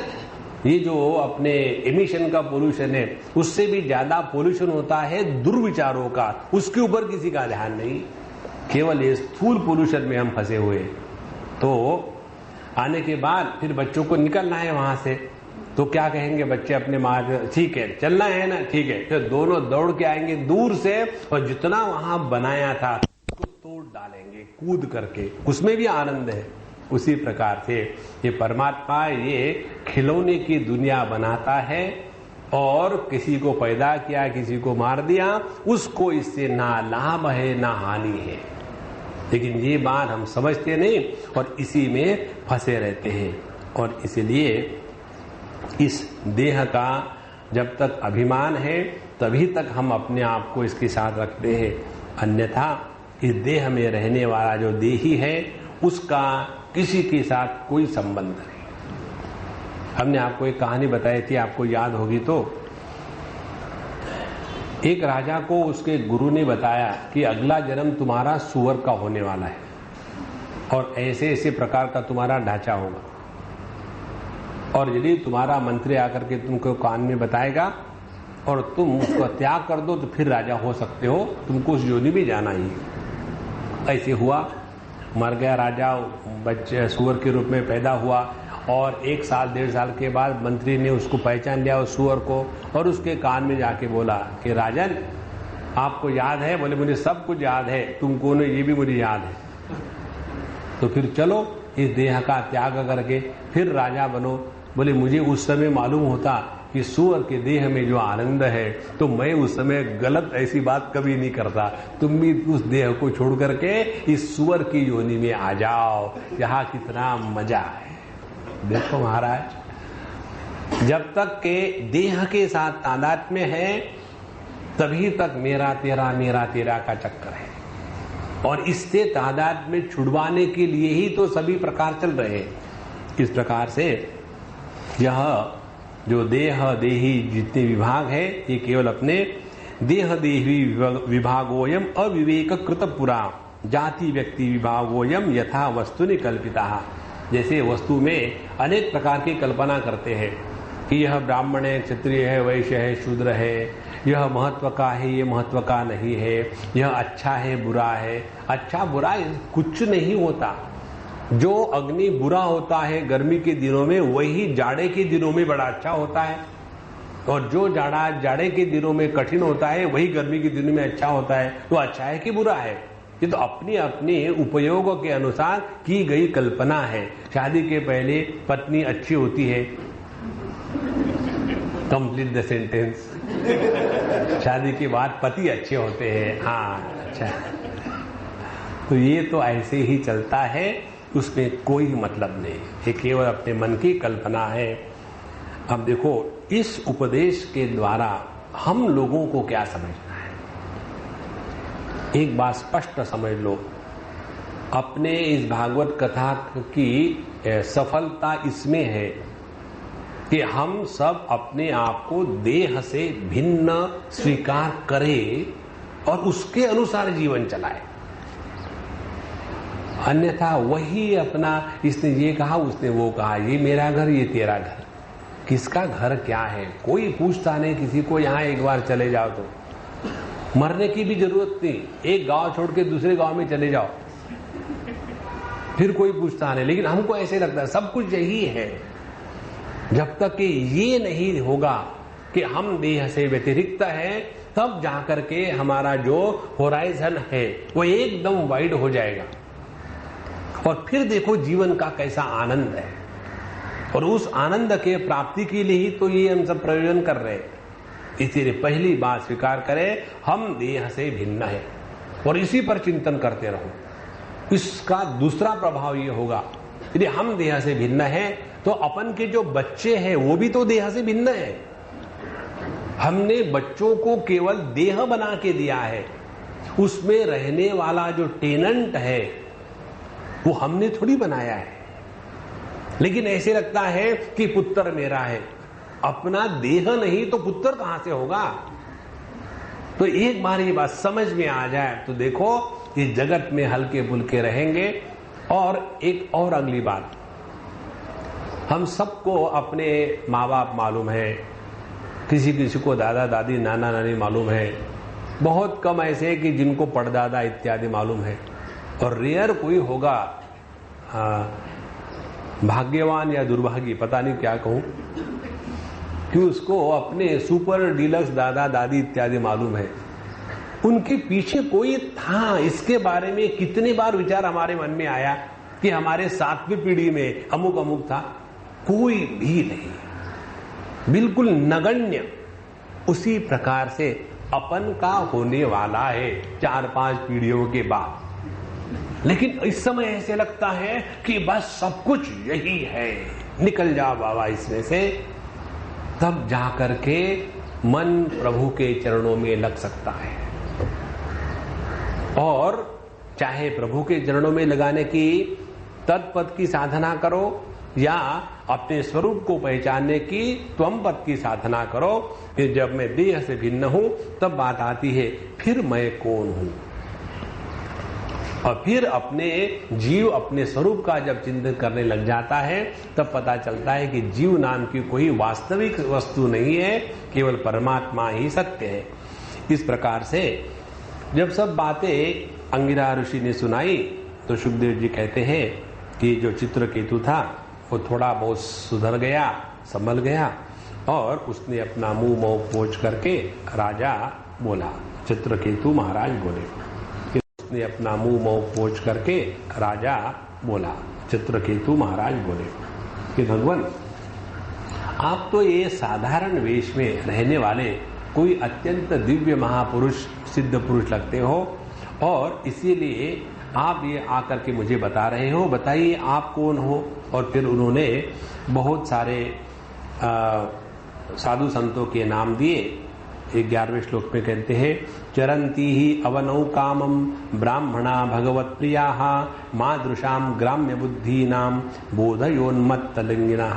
ये जो अपने एमिशन का पोल्यूशन है, उससे भी ज्यादा पोल्यूशन होता है दुर्विचारों का। उसके ऊपर किसी का ध्यान नहीं, केवल ये स्थूल पोल्यूशन में हम फंसे हुए। तो आने के बाद फिर बच्चों को निकलना है वहां से, तो क्या कहेंगे बच्चे अपने माँ, ठीक है चलना है ना, ठीक है। फिर दोनों दौड़ के आएंगे दूर से, और जितना वहां बनाया था उसको तोड़ डालेंगे कूद करके, उसमें भी आनंद है। उसी प्रकार से ये परमात्मा ये खिलौने की दुनिया बनाता है, और किसी को पैदा किया, किसी को मार दिया, उसको इससे ना लाभ है ना हानि है। लेकिन ये बात हम समझते नहीं और इसी में फंसे रहते हैं। और इसलिए इस देह का जब तक अभिमान है तभी तक हम अपने आप को इसके साथ रखते हैं, अन्यथा इस देह में रहने वाला जो देही है उसका किसी के साथ कोई संबंध नहीं। हमने आपको एक कहानी बताई थी, आपको याद होगी तो, एक राजा को उसके गुरु ने बताया कि अगला जन्म तुम्हारा सुअर का होने वाला है, और ऐसे ऐसे प्रकार का तुम्हारा ढांचा होगा, और यदि तुम्हारा मंत्री आकर के तुमको कान में बताएगा और तुम उसका त्याग कर दो तो फिर राजा हो सकते हो, तुमको उस योनि में जाना ही। ऐसे हुआ, मर गया राजा, बच्चे सुअर के रूप में पैदा हुआ, और 1 साल 1.5 साल के बाद मंत्री ने उसको पहचान लिया उस सुअर को, और उसके कान में जाके बोला कि राजन आपको याद है? बोले मुझे सब कुछ याद है, तुमको ने ये भी मुझे याद है, तो फिर चलो इस देह का त्याग करके फिर राजा बनो। बोले मुझे उस समय मालूम होता कि सुअर के देह में जो आनंद है, तो मैं उस समय गलत ऐसी बात कभी नहीं करता। तुम भी उस देह को छोड़ करके इस सुअर की योनि में आ जाओ, यहाँ कितना मजा है। देखो महाराज, जब तक के देह के साथ तादात्म्य है तभी तक मेरा तेरा का चक्कर है, और इससे तादाद में छुड़वाने के लिए ही तो सभी प्रकार चल रहे हैं। इस प्रकार से यह जो देह देही जितने विभाग है, ये केवल अपने देह देही विभागोयम अविवेक कृत पुरा जाति व्यक्ति विभागोयम यथा वस्तु निकल्पिता। जैसे वस्तु में अनेक प्रकार की कल्पना करते हैं कि यह ब्राह्मण है, क्षत्रिय है, वैश्य है, शूद्र है, यह महत्व का है, ये महत्व का नहीं है, यह अच्छा है, बुरा है। अच्छा बुरा कुछ नहीं होता। जो अग्नि बुरा होता है गर्मी के दिनों में, वही जाड़े के दिनों में बड़ा अच्छा होता है, और जो जाड़े के दिनों में कठिन होता है वही गर्मी के दिनों में अच्छा होता है। तो अच्छा है कि बुरा है, ये तो अपनी अपनी उपयोग के अनुसार की गई कल्पना है। शादी के पहले पत्नी अच्छी होती है, कंप्लीट द सेंटेंस। शादी के बाद पति अच्छे होते हैं, हाँ अच्छा। तो ये तो ऐसे ही चलता है, उसमें कोई मतलब नहीं, ये केवल अपने मन की कल्पना है। अब देखो, इस उपदेश के द्वारा हम लोगों को क्या समझना है? एक बात स्पष्ट समझ लो, अपने इस भागवत कथा की सफलता इसमें है कि हम सब अपने आप को देह से भिन्न स्वीकार करें और उसके अनुसार जीवन चलाएं। अन्यथा वही अपना, इसने ये कहा उसने वो कहा, ये मेरा घर ये तेरा घर, किसका घर क्या है कोई पूछता नहीं किसी को। यहां एक बार चले जाओ तो मरने की भी जरूरत नहीं, एक गांव छोड़ के दूसरे गांव में चले जाओ, फिर कोई पूछता नहीं। लेकिन हमको ऐसे लगता है सब कुछ यही है। जब तक कि ये नहीं होगा कि हम देह से व्यतिरिक्त है, तब जाकर के हमारा जो होराइजन है वो एकदम वाइड हो जाएगा। और फिर देखो जीवन का कैसा आनंद है, और उस आनंद के प्राप्ति के लिए ही तो ये हम सब प्रयोजन कर रहे हैं। इसलिए पहली बात स्वीकार करें, हम देह से भिन्न है, और इसी पर चिंतन करते रहो। इसका दूसरा प्रभाव ये होगा, यदि हम देह से भिन्न है तो अपन के जो बच्चे हैं वो भी तो देह से भिन्न है। हमने बच्चों को केवल देह बना के दिया है, उसमें रहने वाला जो टेनेंट है वो हमने थोड़ी बनाया है। लेकिन ऐसे लगता है कि पुत्र मेरा है, अपना देह नहीं तो पुत्र कहां से होगा? तो एक बार ये बात समझ में आ जाए तो देखो इस जगत में हल्के फुल्के रहेंगे। और एक और अगली बात, हम सबको अपने माँ बाप मालूम है, किसी किसी को दादा दादी नाना नानी मालूम है, बहुत कम ऐसे हैं कि जिनको परदादा इत्यादि मालूम है, और रेयर कोई होगा भाग्यवान या दुर्भागी, पता नहीं क्या कहूं, कि उसको अपने सुपर डीलक्स दादा दादी इत्यादि मालूम है। उनके पीछे कोई था, इसके बारे में कितने बार विचार हमारे मन में आया कि हमारे 7वीं पीढ़ी में अमुक अमुक था? कोई भी नहीं, बिल्कुल नगण्य। उसी प्रकार से अपन का होने वाला है 4-5 पीढ़ियों के बाद। लेकिन इस समय ऐसे लगता है कि बस सब कुछ यही है, निकल जाओ बाबा इसमें से, तब जाकर के मन प्रभु के चरणों में लग सकता है। और चाहे प्रभु के चरणों में लगाने की तत्पद की साधना करो या अपने स्वरूप को पहचानने की त्वम पद की साधना करो, कि जब मैं देह से भिन्न हूं तब बात आती है फिर मैं कौन हूं। और फिर अपने जीव अपने स्वरूप का जब चिंतन करने लग जाता है तब पता चलता है कि जीव नाम की कोई वास्तविक वस्तु नहीं है, केवल परमात्मा ही सत्य है। इस प्रकार से जब सब बातें अंगिरा ऋषि ने सुनाई तो सुखदेव जी कहते हैं कि जो चित्रकेतु था वो थोड़ा बहुत सुधर गया, संभल गया, और उसने अपना मुंह मोह पोंछ करके राजा बोला, चित्रकेतु महाराज बोले, उसने अपना मुंह मोह पोंछ करके राजा बोला, चित्रकेतु महाराज बोले कि भगवान आप तो ये साधारण वेश में रहने वाले कोई अत्यंत दिव्य महापुरुष सिद्ध पुरुष लगते हो, और इसीलिए आप ये आकर के मुझे बता रहे हो, बताइए आप कौन हो। और फिर उन्होंने बहुत सारे साधु संतों के नाम दिए। 11वें श्लोक में कहते हैं, चरंती ही अवनौ कामम ब्राह्मणा भगवत प्रिया मादृशाम ग्राम्य बुद्धि नाम बोधयोन्मत्त लिंगिना।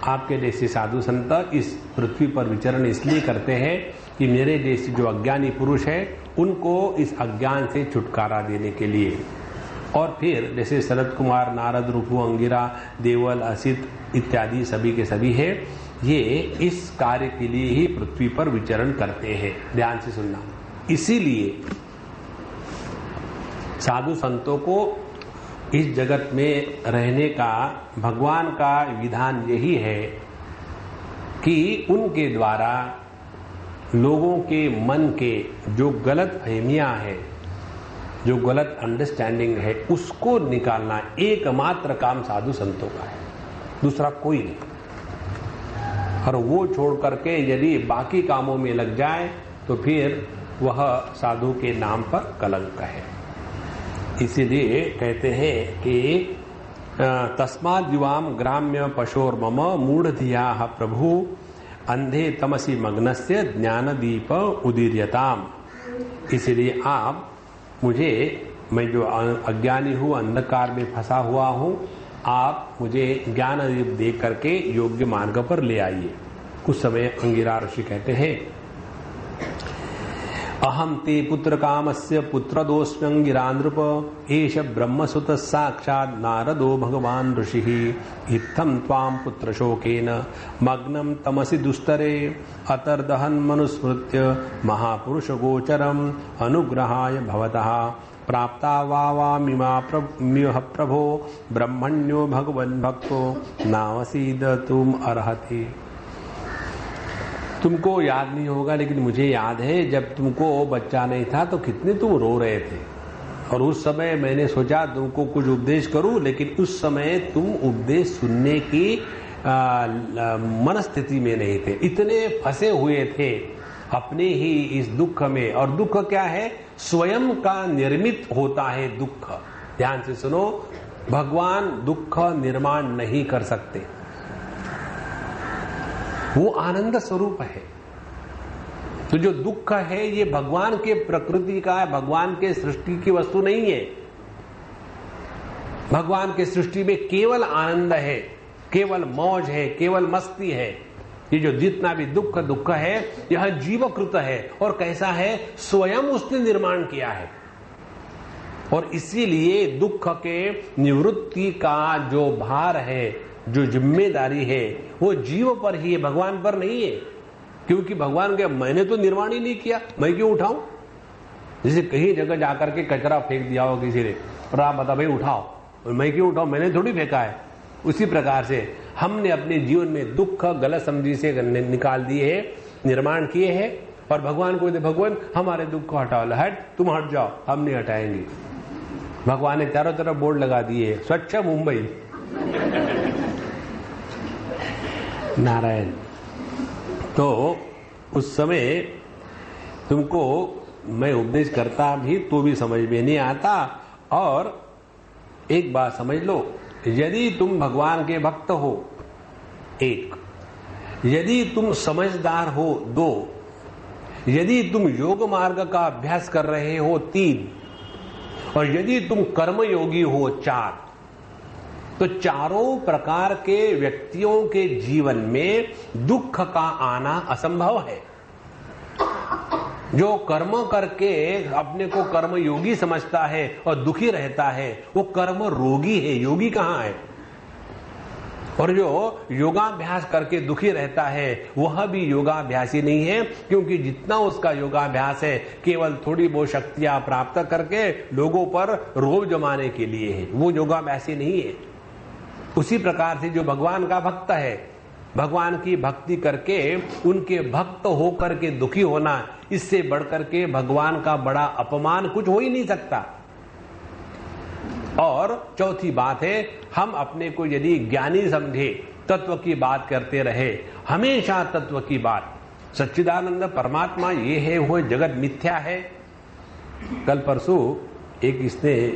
आपके जैसे साधु संत इस पृथ्वी पर विचरण इसलिए करते हैं कि मेरे जैसे जो अज्ञानी पुरुष है उनको इस अज्ञान से छुटकारा देने के लिए। और फिर जैसे शरद कुमार, नारद, रुपु, अंगिरा, देवल, असित इत्यादि सभी के सभी है, ये इस कार्य के लिए ही पृथ्वी पर विचरण करते हैं। ध्यान से सुनना। इसीलिए साधु संतों को इस जगत में रहने का भगवान का विधान यही है कि उनके द्वारा लोगों के मन के जो गलत फहमियां हैं, जो गलत अंडरस्टैंडिंग है, उसको निकालना एकमात्र काम साधु संतों का है, दूसरा कोई नहीं। और वो छोड़ करके यदि बाकी कामों में लग जाए तो फिर वह साधु के नाम पर कलंक है। इसीलिए कहते हैं कि तस्माद् युवाम ग्राम्य पशोर्मम मूढ़धिया प्रभु अंधे तमसी मग्नस्य ज्ञान दीप उदीर्यताम। इसलिए आप मुझे, मैं जो अज्ञानी हूँ, अंधकार में फंसा हुआ हूँ, आप मुझे ज्ञान दीप दे करके योग्य मार्ग पर ले आइए। कुछ समय अंगिरा ऋषि कहते हैं, अहम ते पुत्र कामस्य पुत्र दोस्म्यंगिरा नृप एष ब्रह्मसुत साक्षात् नारदो भगवान ऋषि इत्थं त्वां पुत्र शोकेन मग्नं तमसि दुस्तरे अतर्दहन् मनुस्मृत्य महापुरुष गोचरम् अनुग्रहाय भवतः प्राप्ता वामिह प्रभो ब्रह्मण्यो भगवन् भक्तो नावसीदतुम अर्हति। तुमको याद नहीं होगा, लेकिन मुझे याद है जब तुमको बच्चा नहीं था तो कितने तुम रो रहे थे, और उस समय मैंने सोचा तुमको कुछ उपदेश करूं, लेकिन उस समय तुम उपदेश सुनने की मनस्थिति में नहीं थे, इतने फंसे हुए थे अपने ही इस दुख में। और दुख क्या है? स्वयं का निर्मित होता है दुख। ध्यान से सुनो, भगवान दुख निर्माण नहीं कर सकते, वो आनंद स्वरूप है। तो जो दुख है ये भगवान के प्रकृति का है, भगवान के सृष्टि की वस्तु नहीं है। भगवान के सृष्टि में केवल आनंद है, केवल मौज है, केवल मस्ती है। ये जो जितना भी दुख है यह जीवकृत है, और कैसा है? स्वयं उसने निर्माण किया है। और इसीलिए दुख के निवृत्ति का जो भार है, जो जिम्मेदारी है, वो जीव पर ही है, भगवान पर नहीं है। क्योंकि भगवान के मैंने तो निर्माण ही नहीं किया, मैं क्यों उठाऊं? जैसे कहीं जगह जाकर के कचरा फेंक दिया हो किसी ने, और आप बता भाई उठाओ, और मैं क्यों उठाऊं? मैंने थोड़ी फेंका है। उसी प्रकार से हमने अपने जीवन में दुख गलत समझी से निकाल दिए है, निर्माण किए हैं, और भगवान को भगवान हमारे दुख को हटाओ, हट तुम हट जाओ, हम नहीं हटाएंगे। भगवान ने चारों तरफ बोर्ड लगा दिए, स्वच्छ मुंबई। नारायण। तो उस समय तुमको मैं उपदेश करता भी तो भी समझ में नहीं आता। और एक बात समझ लो, यदि तुम भगवान के भक्त हो, एक, यदि तुम समझदार हो, दो, यदि तुम योग मार्ग का अभ्यास कर रहे हो, तीन, और यदि तुम कर्मयोगी हो, चार, तो चारों प्रकार के व्यक्तियों के जीवन में दुख का आना असंभव है। जो कर्म करके अपने को कर्म योगी समझता है और दुखी रहता है, वो कर्म रोगी है, योगी कहां है? और जो योगाभ्यास करके दुखी रहता है वह भी योगाभ्यासी नहीं है, क्योंकि जितना उसका योगाभ्यास है केवल थोड़ी बहुत शक्तियां प्राप्त करके लोगों पर रोब जमाने के लिए है, वो योगाभ्यासी नहीं है। उसी प्रकार से जो भगवान का भक्त है, भगवान की भक्ति करके उनके भक्त होकर के दुखी होना, इससे बढ़कर के भगवान का बड़ा अपमान कुछ हो ही नहीं सकता। और चौथी बात है, हम अपने को यदि ज्ञानी समझे, तत्व की बात करते रहे, हमेशा तत्व की बात, सच्चिदानंद परमात्मा ये है, वो जगत मिथ्या है। कल परसों एक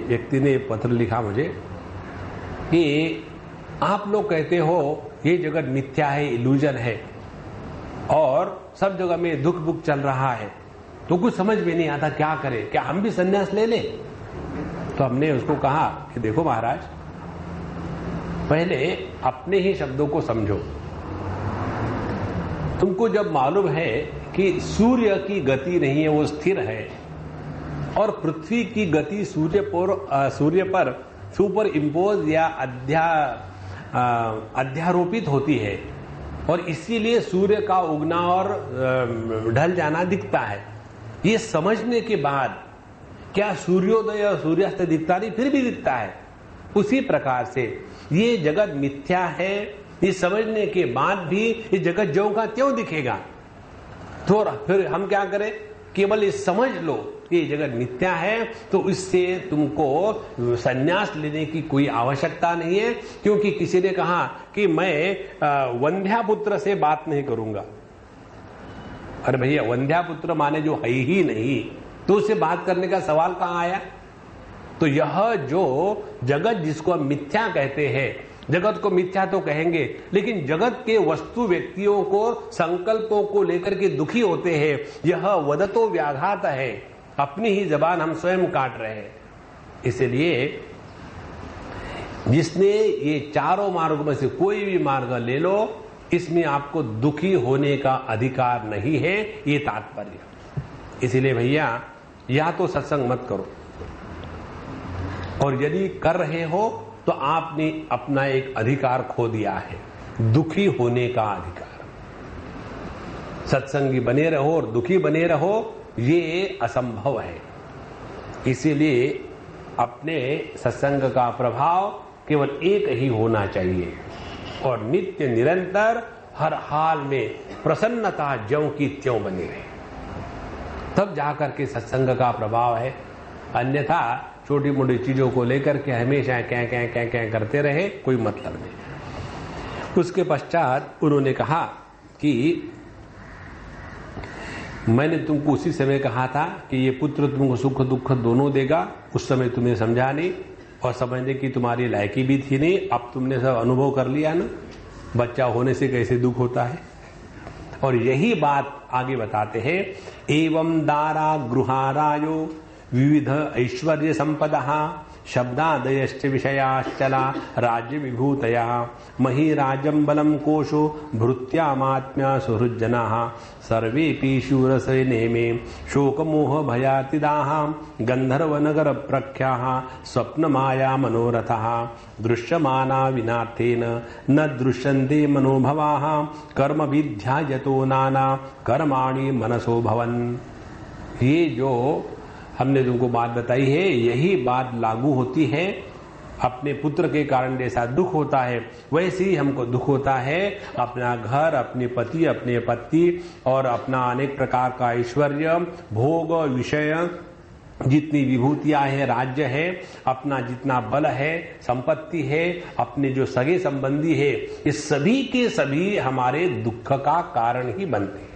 व्यक्ति ने पत्र लिखा मुझे कि आप लोग कहते हो ये जगत मिथ्या है, इल्यूजन है, और सब जगह में दुख बुख चल रहा है, तो कुछ समझ में नहीं आता क्या करें, क्या हम भी संन्यास ले लें? तो हमने उसको कहा कि देखो महाराज, पहले अपने ही शब्दों को समझो। तुमको जब मालूम है कि सूर्य की गति नहीं है, वो स्थिर है, और पृथ्वी की गति सूर्य पर सुपर इम्पोज या अध्यारोपित होती है, और इसीलिए सूर्य का उगना और ढल जाना दिखता है, ये समझने के बाद क्या सूर्योदय और सूर्यास्त दिखता नहीं? फिर भी दिखता है। उसी प्रकार से ये जगत मिथ्या है, ये समझने के बाद भी ये जगत ज्यों का त्यों दिखेगा। तो फिर हम क्या करें? केवल ये समझ लो ये जगत मिथ्या है, तो इससे तुमको संन्यास लेने की कोई आवश्यकता नहीं है। क्योंकि किसी ने कहा कि मैं वंध्यापुत्र से बात नहीं करूंगा। अरे भैया, वंध्यापुत्र माने जो है ही नहीं, तो उससे बात करने का सवाल कहां आया? तो यह जो जगत जिसको हम मिथ्या कहते हैं, जगत को मिथ्या तो कहेंगे, लेकिन जगत के वस्तु व्यक्तियों को, संकल्पों को लेकर के दुखी होते हैं, यह वदतो व्याघात है। अपनी ही जबान हम स्वयं काट रहे हैं। इसलिए जिसने ये चारों मार्गों में से कोई भी मार्ग ले लो, इसमें आपको दुखी होने का अधिकार नहीं है, ये तात्पर्य। इसलिए भैया, या तो सत्संग मत करो, और यदि कर रहे हो तो आपने अपना एक अधिकार खो दिया है, दुखी होने का अधिकार। सत्संगी बने रहो और दुखी बने रहो, ये असंभव है। इसीलिए अपने सत्संग का प्रभाव केवल एक ही होना चाहिए, और नित्य निरंतर हर हाल में प्रसन्नता ज्यों की त्यों बनी रहे, तब जाकर के सत्संग का प्रभाव है। अन्यथा छोटी मोटी चीजों को लेकर के हमेशा क्या करते रहे, कोई मतलब नहीं। उसके पश्चात उन्होंने कहा कि मैंने तुमको उसी समय कहा था कि ये पुत्र तुमको सुख दुख दोनों देगा। उस समय तुम्हें समझा नहीं और समझने की तुम्हारी लायकी भी थी नहीं। अब तुमने सब अनुभव कर लिया ना, बच्चा होने से कैसे दुख होता है। और यही बात आगे बताते हैं, एवं दारा गृहारायो विविध ऐश्वर्य संपदा शब्दादयश्च विषयाश्चला राज्य विभूतया महिराजं बलं कोशो भृत्यामात्म्या सुहृज्जनाः सर्वेऽपि शूरसेने मे शोकमोह भयातिदाः गंधर्वनगर प्रख्याः स्वप्नमाया मनोरथः दृश्यमाना विनार्थेन न दृश्यन्ते मनोभवाः कर्म विध्यायतो नाना कर्माणि मनसो भवन्। ये जो हमने तुमको बात बताई है, यही बात लागू होती है। अपने पुत्र के कारण जैसा दुख होता है, वैसे ही हमको दुख होता है अपना घर, अपने पति, अपने पत्नी और अपना अनेक प्रकार का ऐश्वर्य, भोग, विषय, जितनी विभूतियां हैं, राज्य है, अपना जितना बल है, संपत्ति है, अपने जो सगे संबंधी है, ये सभी के सभी हमारे दुख का कारण ही बनते हैं।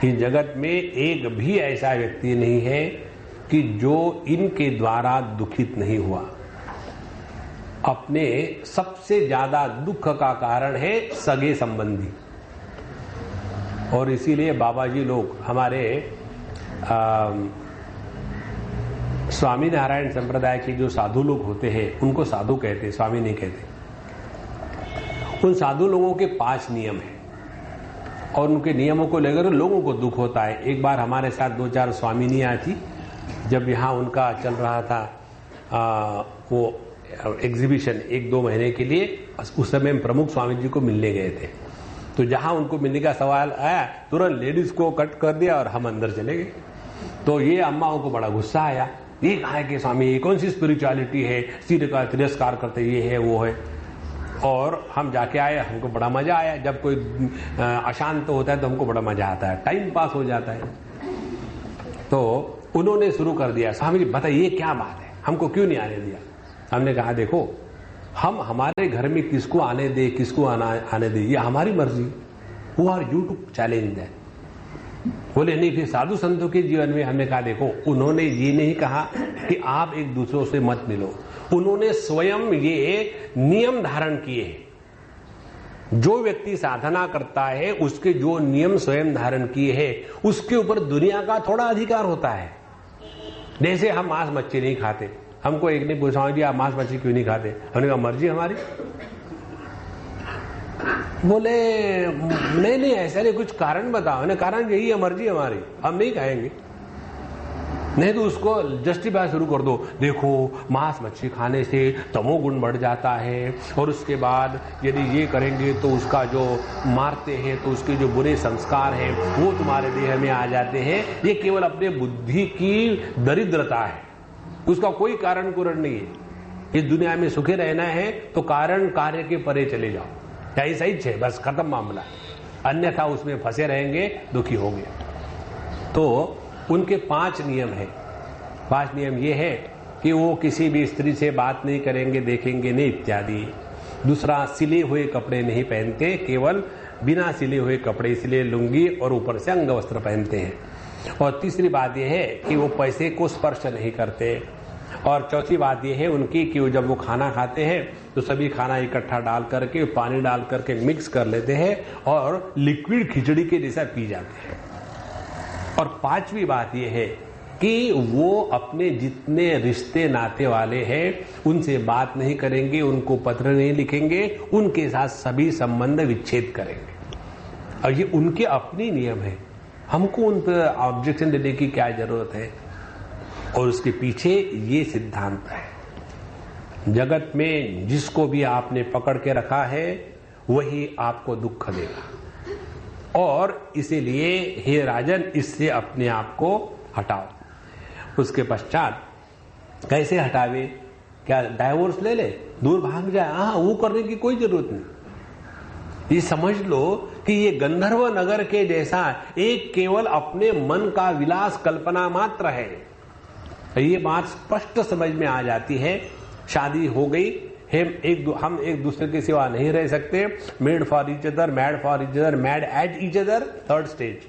इस जगत में एक भी ऐसा व्यक्ति नहीं है कि जो इनके द्वारा दुखित नहीं हुआ। अपने सबसे ज्यादा दुख का कारण है सगे संबंधी। और इसीलिए बाबा जी लोग, हमारे स्वामी नारायण संप्रदाय के जो साधु लोग होते हैं, उनको साधु कहते, स्वामी नहीं कहते। उन साधु लोगों के 5 नियम हैं और उनके नियमों को लेकर लोगों को दुख होता है। एक बार हमारे साथ 2-4 स्वामिनियां थी, जब यहाँ उनका चल रहा था वो एग्जीबिशन 1-2 महीने के लिए, उस समय हम प्रमुख स्वामी जी को मिलने गए थे। तो जहां उनको मिलने का सवाल आया, तुरंत लेडीज को कट कर दिया और हम अंदर चले गए। तो ये अम्माओं को बड़ा गुस्सा आया, ये कहा है कि स्वामी ये कौन सी स्पिरिचुअलिटी है, सिर का तिरस्कार करते, ये है वो है। और हम जाके आए, हमको बड़ा मजा आया। जब कोई अशांत होता है तो हमको बड़ा मजा आता है, टाइम पास हो जाता है। तो उन्होंने शुरू कर दिया, स्वामी जी बताइए क्या बात है, हमको क्यों नहीं आने दिया। हमने कहा देखो, हम हमारे घर में किसको आने दे, किसको आने दे, ये हमारी मर्जी। Who are you to challenge that. बोले नहीं, फिर साधु संतों के जीवन में हमने कहा देखो, उन्होंने ये नहीं कहा कि आप एक दूसरों से मत मिलो, उन्होंने स्वयं ये नियम धारण किए हैं। जो व्यक्ति साधना करता है, उसके जो नियम स्वयं धारण किए हैं, उसके ऊपर दुनिया का थोड़ा अधिकार होता है। जैसे हम मांस मच्छी नहीं खाते, हमको एक ने पूछा जी आप मांस मच्छी क्यों नहीं खाते, हमने कहा मर्जी हमारी। बोले नहीं ऐसा नहीं, कुछ कारण बताओ। ने कारण यही है, मर्जी हमारी, हम नहीं खाएंगे। नहीं तो उसको जस्टिफाई शुरू कर दो, देखो मांस मच्छी खाने से तमोगुण बढ़ जाता है, और उसके बाद यदि ये करेंगे तो उसका जो मारते हैं तो उसके जो बुरे संस्कार हैं वो तुम्हारे देह में आ जाते हैं। ये केवल अपने बुद्धि की दरिद्रता है, उसका कोई कारण कुरण नहीं है। इस दुनिया में सुखी रहना है तो कारण कार्य के परे चले जाओ, ऐसा ही है, बस खत्म मामला। अन्यथा उसमें फंसे रहेंगे, दुखी होंगे। तो उनके 5 नियम है। 5 नियम ये है कि वो किसी भी स्त्री से बात नहीं करेंगे, देखेंगे नहीं इत्यादि। दूसरा, सिले हुए कपड़े नहीं पहनते, केवल बिना सिले हुए कपड़े, इसलिए लुंगी और ऊपर से अंग वस्त्र पहनते हैं। और तीसरी बात यह है कि वो पैसे को स्पर्श नहीं करते। और चौथी बात यह है उनकी कि जब वो खाना खाते हैं तो सभी खाना इकट्ठा डाल करके, पानी डाल करके मिक्स कर लेते हैं और लिक्विड खिचड़ी के जैसा पी जाते हैं। और पांचवी बात यह है कि वो अपने जितने रिश्ते नाते वाले हैं उनसे बात नहीं करेंगे, उनको पत्र नहीं लिखेंगे, उनके साथ सभी संबंध विच्छेद करेंगे। और ये उनके अपने नियम है, हमको उन पर ऑब्जेक्शन देने की क्या जरूरत है। और उसके पीछे ये सिद्धांत है, जगत में जिसको भी आपने पकड़ के रखा है वही आपको दुख देगा। और इसीलिए हे राजन, इससे अपने आप को हटाओ। उसके पश्चात कैसे हटावे? क्या डाइवोर्स ले ले, दूर भाग जाए? हाँ, वो करने की कोई जरूरत नहीं। ये समझ लो कि ये गंधर्व नगर के जैसा एक केवल अपने मन का विलास कल्पना मात्र है। ये बात स्पष्ट समझ में आ जाती है। शादी हो गई, हम एक दूसरे के सिवा नहीं रह सकते। Made for each other, mad for each other, mad at each other, 3rd stage.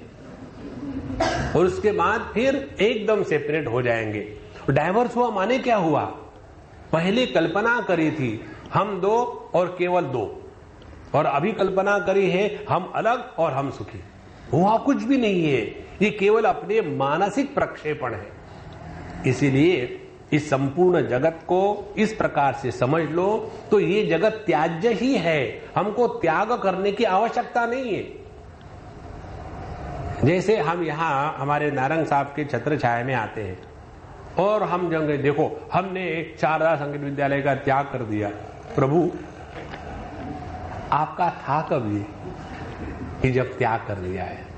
और उसके बाद फिर एकदम सेपरेट हो जाएंगे। डाइवर्स हुआ माने क्या हुआ? पहले कल्पना करी थी हम 2 और केवल 2, और अभी कल्पना करी है हम अलग और हम सुखी। हुआ कुछ भी नहीं है, ये केवल अपने मानसिक प्रक्षेपण है। इसीलिए इस संपूर्ण जगत को इस प्रकार से समझ लो तो ये जगत त्याज्य ही है, हमको त्याग करने की आवश्यकता नहीं है। जैसे हम यहां हमारे नारंग साहब के छत्र छाया में आते हैं और हम जंगे, देखो हमने शारदा संगीत विद्यालय का त्याग कर दिया। प्रभु, आपका था कभी कि जब त्याग कर दिया है?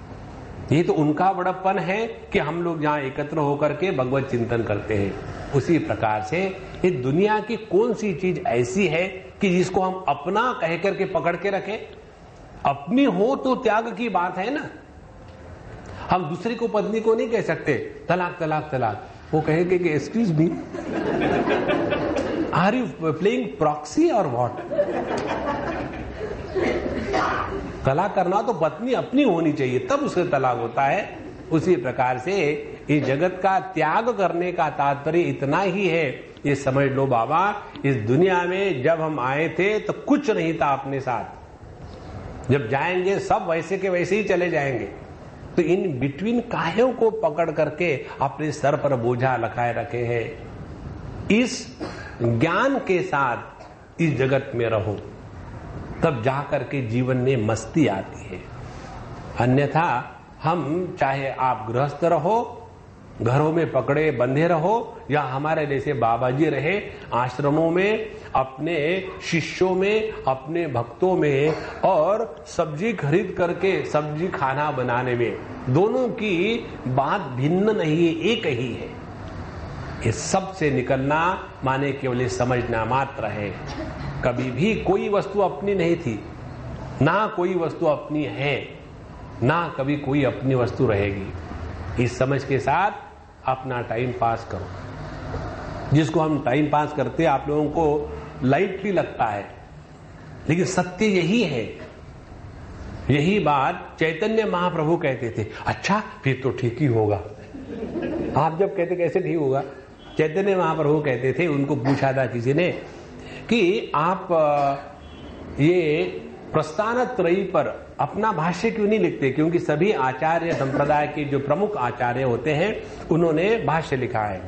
ये तो उनका बड़प्पन है कि हम लोग जहां एकत्र होकर के भगवत चिंतन करते हैं। उसी प्रकार से ये दुनिया की कौन सी चीज ऐसी है कि जिसको हम अपना कह करके पकड़ के रखें? अपनी हो तो त्याग की बात है ना। हम दूसरी को, पत्नी को नहीं कह सकते तलाक तलाक तलाक। वो कहेंगे कि excuse me, are you playing proxy or what? तलाक करना तो पत्नी अपनी होनी चाहिए, तब उससे तलाक होता है। उसी प्रकार से इस जगत का त्याग करने का तात्पर्य इतना ही है, ये समझ लो बाबा, इस दुनिया में जब हम आए थे तो कुछ नहीं था अपने साथ, जब जाएंगे सब वैसे के वैसे ही चले जाएंगे। तो इन बिटवीन कायों को पकड़ करके अपने सर पर बोझा लखाए रखे हैं। इस ज्ञान के साथ इस जगत में रहो, तब जाकर के जीवन में मस्ती आती है। अन्यथा हम, चाहे आप गृहस्थ रहो, घरों में पकड़े बंधे रहो, या हमारे जैसे बाबा जी रहे आश्रमों में, अपने शिष्यों में, अपने भक्तों में, और सब्जी खरीद करके सब्जी खाना बनाने में, दोनों की बात भिन्न नहीं है, एक ही है। ये सब से निकलना माने केवल समझना मात्र है। कभी भी कोई वस्तु अपनी नहीं थी, ना कोई वस्तु अपनी है, ना कभी कोई अपनी वस्तु रहेगी। इस समझ के साथ अपना टाइम पास करो। जिसको हम टाइम पास करते आप लोगों को लाइटली लगता है, लेकिन सत्य यही है। यही बात चैतन्य महाप्रभु कहते थे। अच्छा, फिर तो ठीक ही होगा। आप जब कहते कैसे ठीक होगा? चैतन्य महाप्रभु कहते थे, उनको पूछा था किसी ने कि आप ये प्रस्थान त्रयी पर अपना भाष्य क्यों नहीं लिखते? क्योंकि सभी आचार्य संप्रदाय के जो प्रमुख आचार्य होते हैं उन्होंने भाष्य लिखा है,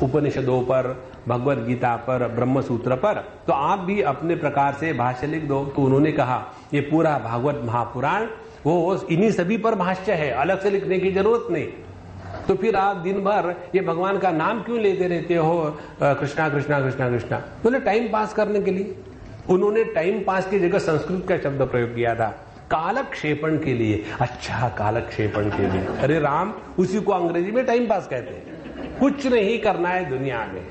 उपनिषदों पर, भगवत गीता पर, ब्रह्म सूत्र पर, तो आप भी अपने प्रकार से भाष्य लिख दो। तो उन्होंने कहा ये पूरा भागवत महापुराण वो इन्हीं सभी पर भाष्य है, अलग से लिखने की जरूरत नहीं। तो फिर आप दिन भर ये भगवान का नाम क्यों लेते रहते हो, कृष्णा कृष्णा कृष्णा कृष्णा? बोले टाइम पास करने के लिए। उन्होंने टाइम पास की जगह संस्कृत का शब्द प्रयोग किया था, कालक्षेपण के लिए। अच्छा, कालक्षेपण के लिए, अरे राम, उसी को अंग्रेजी में टाइम पास कहते हैं। कुछ नहीं करना है दुनिया में,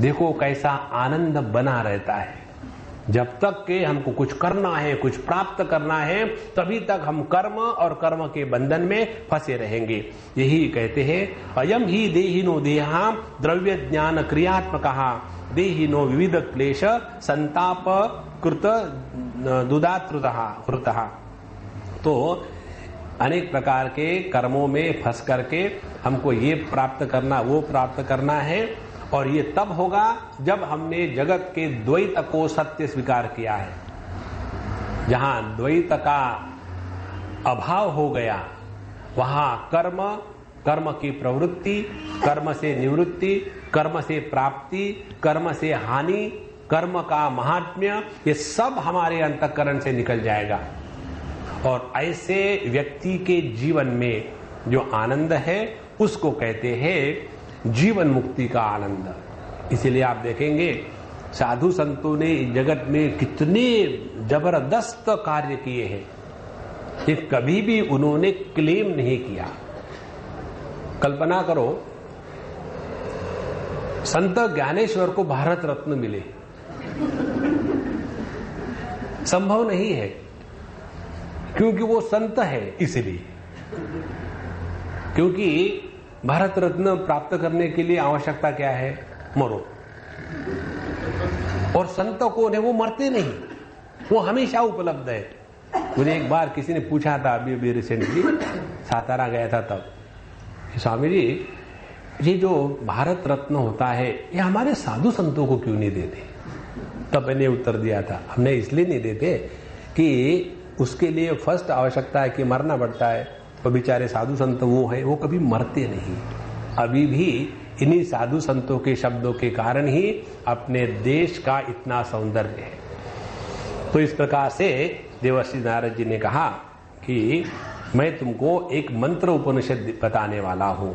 देखो कैसा आनंद बना रहता है। जब तक के हमको कुछ करना है, कुछ प्राप्त करना है, तभी तक हम कर्म और कर्म के बंधन में फंसे रहेंगे। यही कहते हैं, अयम ही देहिनो देहा द्रव्य ज्ञान क्रियात्मकः देहिनो विविध क्लेश संताप कृत दुदात्रुतः। तो अनेक प्रकार के कर्मों में फंस करके हमको ये प्राप्त करना, वो प्राप्त करना है, और ये तब होगा जब हमने जगत के द्वैत को सत्य स्वीकार किया है। जहां द्वैत का अभाव हो गया, वहां कर्म, कर्म की प्रवृत्ति, कर्म से निवृत्ति, कर्म से प्राप्ति, कर्म से हानि, कर्म का महात्म्य, ये सब हमारे अंतःकरण से निकल जाएगा। और ऐसे व्यक्ति के जीवन में जो आनंद है उसको कहते हैं जीवन मुक्ति का आनंद। इसीलिए आप देखेंगे साधु संतों ने जगत में कितने जबरदस्त कार्य किए हैं, ये कभी भी उन्होंने क्लेम नहीं किया। कल्पना करो, संत ज्ञानेश्वर को भारत रत्न मिले, संभव नहीं है, क्योंकि वो संत है। इसलिए क्योंकि भारत रत्न प्राप्त करने के लिए आवश्यकता क्या है? मरो। और संतों को ने वो मरते नहीं, वो हमेशा उपलब्ध है। मुझे एक बार किसी ने पूछा था, अभी रिसेंटली सातारा गया था, तब, स्वामी जी ये जो भारत रत्न होता है ये हमारे साधु संतों को क्यों नहीं देते? तब मैंने उत्तर दिया था, हमने इसलिए नहीं देते कि उसके लिए फर्स्ट आवश्यकता है कि मरना पड़ता है, तो बेचारे साधु संत वो है, वो कभी मरते नहीं। अभी भी इन्हीं साधु संतों के शब्दों के कारण ही अपने देश का इतना सौंदर्य है। तो इस प्रकार से देवर्षि नारद जी ने कहा कि मैं तुमको एक मंत्र उपनिषद बताने वाला हूं।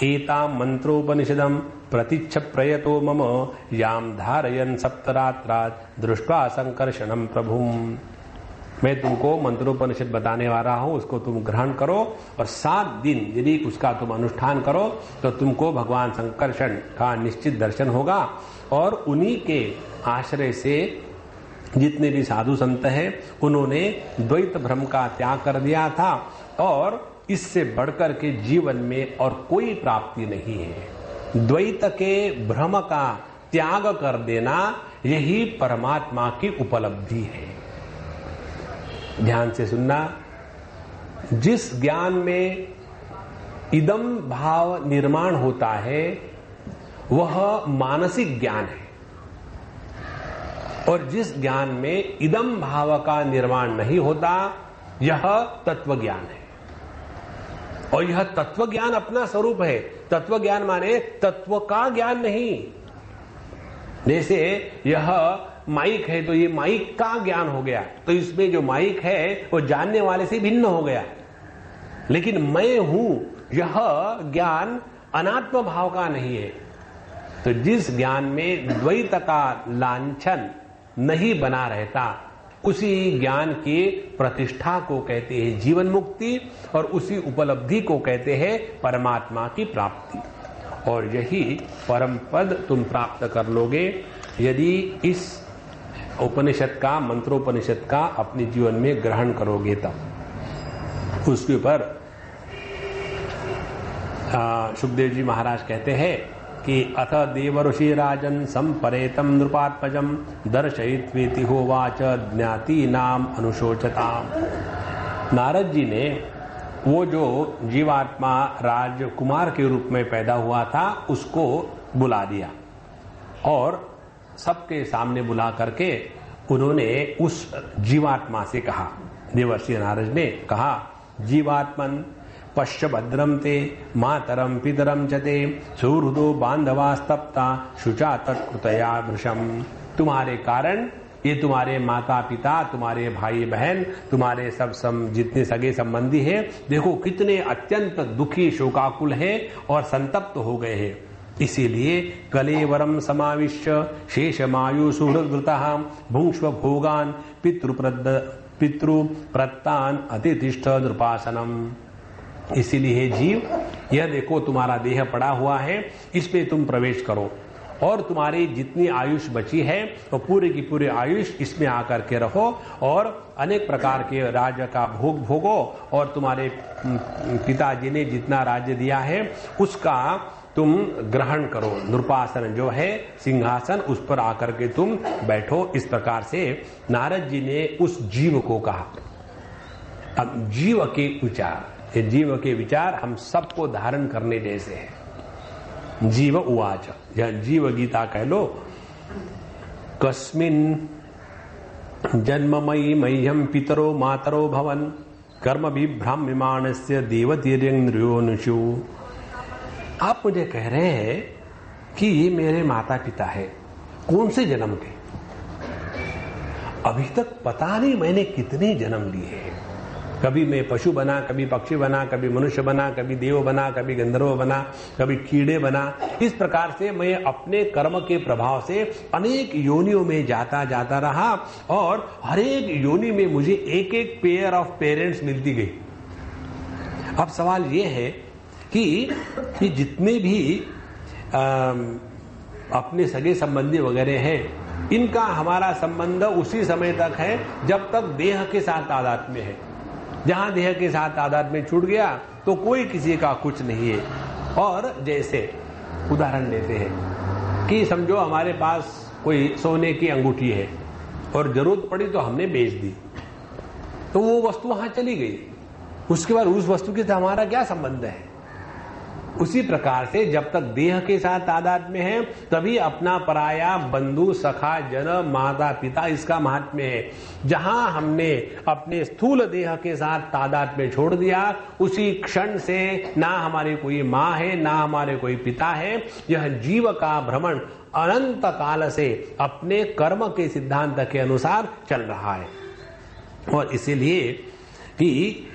एताम मंत्रोपनिषदम प्रतीच्छ प्रयतो मम याम धारयन सप्तरात्रात दृष्ट्वा संकर्षणम प्रभुम। मैं तुमको मंत्रोपनिषद बताने वाला हूं, उसको तुम ग्रहण करो और 7 दिन यदि उसका तुम अनुष्ठान करो तो तुमको भगवान संकर्षण का निश्चित दर्शन होगा। और उन्हीं के आश्रय से जितने भी साधु संत हैं उन्होंने द्वैत भ्रम का त्याग कर दिया था, और इससे बढ़कर के जीवन में और कोई प्राप्ति नहीं है। द्वैत के भ्रम का त्याग कर देना यही परमात्मा की उपलब्धि है। ध्यान से सुनना, जिस ज्ञान में इदम भाव निर्माण होता है वह मानसिक ज्ञान है, और जिस ज्ञान में इदम भाव का निर्माण नहीं होता यह तत्व ज्ञान है। और यह तत्व ज्ञान अपना स्वरूप है। तत्व ज्ञान माने तत्व का ज्ञान नहीं। जैसे यह माइक है तो ये माइक का ज्ञान हो गया, तो इसमें जो माइक है वो जानने वाले से भिन्न हो गया। लेकिन मैं हूं यह ज्ञान अनात्म भाव का नहीं है। तो जिस ज्ञान में द्वैत का लांछन नहीं बना रहता उसी ज्ञान की प्रतिष्ठा को कहते हैं जीवन मुक्ति, और उसी उपलब्धि को कहते हैं परमात्मा की प्राप्ति। और यही परम पद तुम प्राप्त कर लोगे यदि इस उपनिषद का, मंत्रोपनिषद का अपने जीवन में ग्रहण करोगे तब। उसके ऊपर सुखदेव जी महाराज कहते हैं कि अथ देवर्षि राजन संपरेतम नृपात्मजम दर्शयित्वेति होवाच ज्ञाति नाम अनुशोचताम। नारद जी ने वो जो जीवात्मा राजकुमार के रूप में पैदा हुआ था उसको बुला दिया, और सबके सामने बुला करके उन्होंने उस जीवात्मा से कहा, देवर्षि नारद ने कहा, जीवात्मन पश्य भद्रम ते मातरम पितरम चते सुहृदो बांधवास्तप्ता शुचा तत्कृतया वृषम। तुम्हारे कारण ये तुम्हारे माता पिता, तुम्हारे भाई बहन, तुम्हारे सब जितने सगे संबंधी हैं, देखो कितने अत्यंत दुखी शोकाकुल हैं और संतप्त हो गए हैं। इसीलिए कलेवरम समाविश्य शेषमायु सुहृदृतः भुंक्ष्व भोगान पितृ प्रत्तान अतितिष्ठ नृपासनम। इसीलिए जीव, यह देखो तुम्हारा देह पड़ा हुआ है, इसमें तुम प्रवेश करो और तुम्हारी जितनी आयुष बची है वो पूरी की पूरी आयुष इसमें आकर के रहो और अनेक प्रकार के राज्य का भोग भोगो और तुम्हारे पिताजी ने जितना राज्य दिया है उसका तुम ग्रहण करो। नृपासन जो है सिंहासन, उस पर आकर के तुम बैठो। इस प्रकार से नारद जी ने उस जीव को कहा। अब जीव के विचार, ये जीव के विचार हम सबको धारण करने जैसे हैं। जीव उवाच, या जीव गीता कह लो। कस्मिन् जन्ममयी मह्यम पितरो मातरो भवन कर्म विभ्राम्यमाणस्य देवतीर्यन्द्रियोनुषु। आप मुझे कह रहे हैं कि ये मेरे माता पिता है, कौन से जन्म के? अभी तक पता नहीं मैंने कितने जन्म लिए हैं। कभी मैं पशु बना, कभी पक्षी बना, कभी मनुष्य बना, कभी देव बना, कभी गंधर्व बना, कभी कीड़े बना। इस प्रकार से मैं अपने कर्म के प्रभाव से अनेक योनियों में जाता जाता रहा और हर एक योनि में मुझे एक एक पेयर ऑफ पेरेंट्स मिलती गई। अब सवाल ये है कि जितने भी अपने सगे संबंधी वगैरह हैं, इनका हमारा संबंध उसी समय तक है जब तक देह के साथ तादात्म्य है। जहां देह के साथ तादात्म्य छूट गया तो कोई किसी का कुछ नहीं है। और जैसे उदाहरण देते हैं कि समझो हमारे पास कोई सोने की अंगूठी है और जरूरत पड़ी तो हमने बेच दी, तो वो वस्तु वहां चली गई। उसके बाद उस वस्तु के साथ हमारा क्या संबंध है? उसी प्रकार से जब तक देह के साथ तादात्म्य है तभी अपना पराया बंधु सखा जन माता पिता इसका महात्म्य है। जहां हमने अपने स्थूल देह के साथ तादात्म्य छोड़ दिया उसी क्षण से ना हमारी कोई माँ है ना हमारे कोई पिता है। यह जीव का भ्रमण अनंत काल से अपने कर्म के सिद्धांत के अनुसार चल रहा है। और इसीलिए कि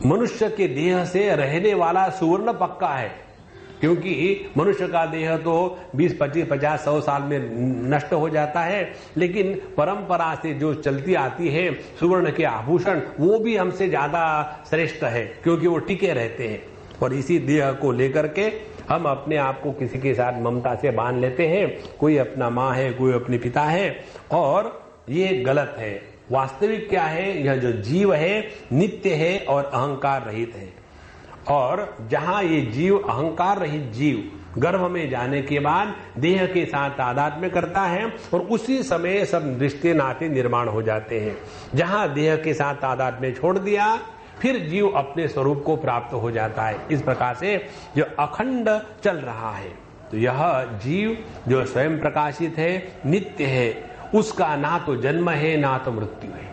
मनुष्य के देह से रहने वाला सुवर्ण पक्का है, क्योंकि मनुष्य का देह तो 20, 25, 50, 100 साल में नष्ट हो जाता है, लेकिन परंपरा से जो चलती आती है सुवर्ण के आभूषण वो भी हमसे ज्यादा श्रेष्ठ है, क्योंकि वो टिके रहते हैं। और इसी देह को लेकर के हम अपने आप को किसी के साथ ममता से बांध लेते हैं। कोई अपना माँ है, कोई अपने पिता है, और ये गलत है। वास्तविक क्या है? यह जो जीव है नित्य है और अहंकार रहित है। और जहां ये जीव अहंकार रहित जीव गर्भ में जाने के बाद देह के साथ तादात्म्य करता है और उसी समय सब रिश्ते नाते निर्माण हो जाते हैं। जहां देह के साथ तादात्म्य छोड़ दिया फिर जीव अपने स्वरूप को प्राप्त हो जाता है। इस प्रकार से जो अखंड चल रहा है, तो यह जीव जो स्वयं प्रकाशित है, नित्य है, उसका ना तो जन्म है ना तो मृत्यु है।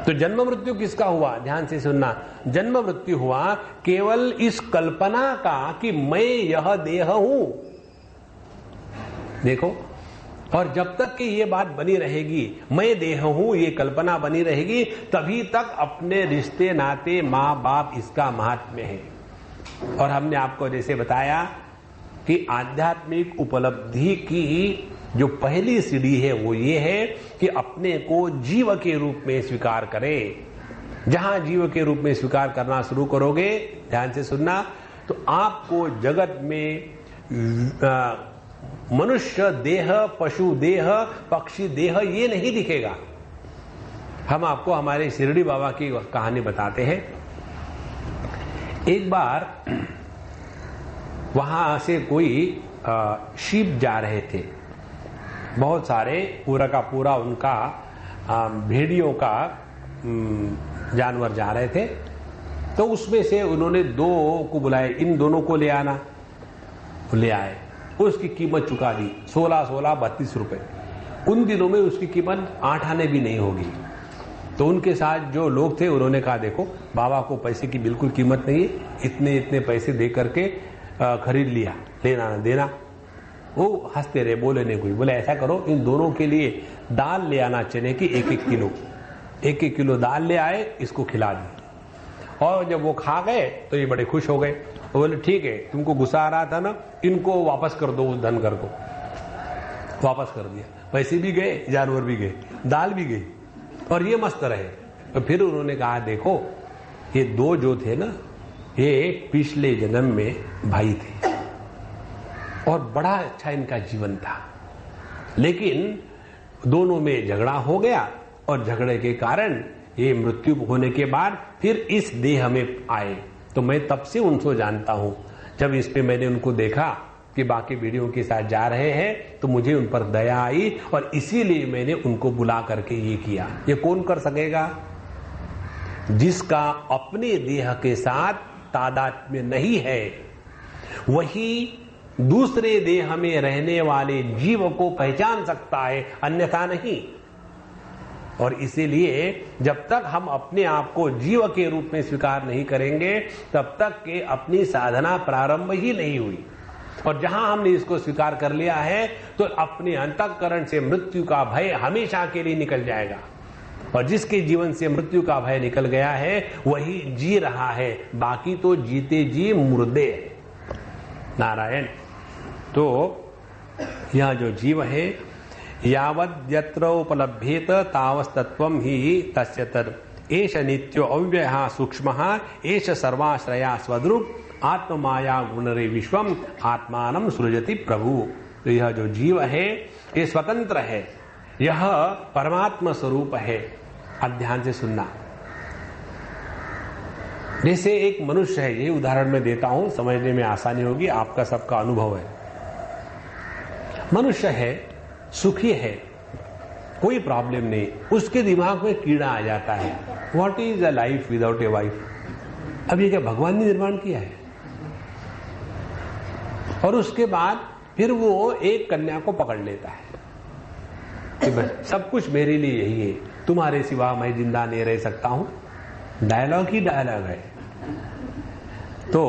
तो जन्म मृत्यु किसका हुआ? ध्यान से सुनना। जन्म मृत्यु हुआ केवल इस कल्पना का कि मैं यह देह हूं। देखो, और जब तक कि ये बात बनी रहेगी, मैं देह हूं, ये कल्पना बनी रहेगी, तभी तक अपने रिश्ते नाते माँ बाप इसका महात्म्य है। और हमने आपको जैसे बताया कि आध्यात्मिक उपलब्धि की जो पहली सीढ़ी है वो ये है कि अपने को जीव के रूप में स्वीकार करें। जहां जीव के रूप में स्वीकार करना शुरू करोगे, ध्यान से सुनना, तो आपको जगत में मनुष्य देह, पशु देह, पक्षी देह ये नहीं दिखेगा। हम आपको हमारे शिरडी बाबा की कहानी बताते हैं। एक बार वहां से कोई शीप जा रहे थे, बहुत सारे, पूरा का पूरा उनका भेड़ियों का जानवर जा रहे थे। तो उसमें से उन्होंने 2 को बुलाए, इन दोनों को ले आना। ले आए, उसकी कीमत चुका दी 16, 32 रुपए। उन दिनों में उसकी कीमत 8 आने भी नहीं होगी। तो उनके साथ जो लोग थे उन्होंने कहा, देखो बाबा को पैसे की बिल्कुल कीमत नहीं है, इतने इतने पैसे दे करके खरीद लिया, लेना ना देना। वो हंसते रहे, बोले नहीं कोई। बोले ऐसा करो, इन दोनों के लिए दाल ले आना, चने की 1-1 किलो, 1-1 किलो दाल ले आए, इसको खिला दी। और जब वो खा गए तो ये बड़े खुश हो गए। बोले ठीक है, तुमको गुस्सा आ रहा था ना, इनको वापस कर दो, उस धनकर को वापस कर दिया। पैसे भी गए, जानवर भी गए, दाल भी गई, और ये मस्त रहे। तो फिर उन्होंने कहा, देखो ये 2 जो थे ना, ये पिछले जन्म में भाई थे। और बड़ा अच्छा इनका जीवन था। लेकिन दोनों में झगड़ा हो गया और झगड़े के कारण ये मृत्यु होने के बाद फिर इस देह में आए। तो मैं तब से उनको जानता हूं। जब इस पे मैंने उनको देखा कि बाकी वीडियो के साथ जा रहे हैं तो मुझे उन पर दया आई और इसीलिए मैंने उनको बुला करके ये किया। ये कौन कर सकेगा? जिसका अपने देह के साथ तादात्म्य नहीं है वही दूसरे देह में रहने वाले जीव को पहचान सकता है, अन्यथा नहीं। और इसीलिए जब तक हम अपने आप को जीव के रूप में स्वीकार नहीं करेंगे तब तक के अपनी साधना प्रारंभ ही नहीं हुई। और जहां हमने इसको स्वीकार कर लिया है तो अपने अंतःकरण से मृत्यु का भय हमेशा के लिए निकल जाएगा। और जिसके जीवन से मृत्यु का भय निकल गया है वही जी रहा है, बाकी तो जीते जी मुर्दे है। नारायण। तो यह जो जीव है यावद यत्र उपलभ्येत तावस्तत्वं ही तस्य तत् एष नित्यो अव्ययः सूक्ष्मः एष सर्वाश्रया स्वद्रुप आत्ममाया गुणरे विश्वम आत्मानं सृजति प्रभु। तो यह जो जीव है ये स्वतंत्र है, यह परमात्मा स्वरूप है। अध्यान से सुनना। जैसे एक मनुष्य है, ये उदाहरण मैं देता हूं, समझने में आसानी होगी, आपका सबका अनुभव है। मनुष्य है, सुखी है, कोई प्रॉब्लम नहीं, उसके दिमाग में कीड़ा आ जाता है, what is a life without a wife. अब ये क्या भगवान ने निर्माण किया है? और उसके बाद फिर वो एक कन्या को पकड़ लेता है कि बस सब कुछ मेरे लिए यही है, तुम्हारे सिवा मैं जिंदा नहीं रह सकता हूं। डायलॉग ही डायलॉग है। तो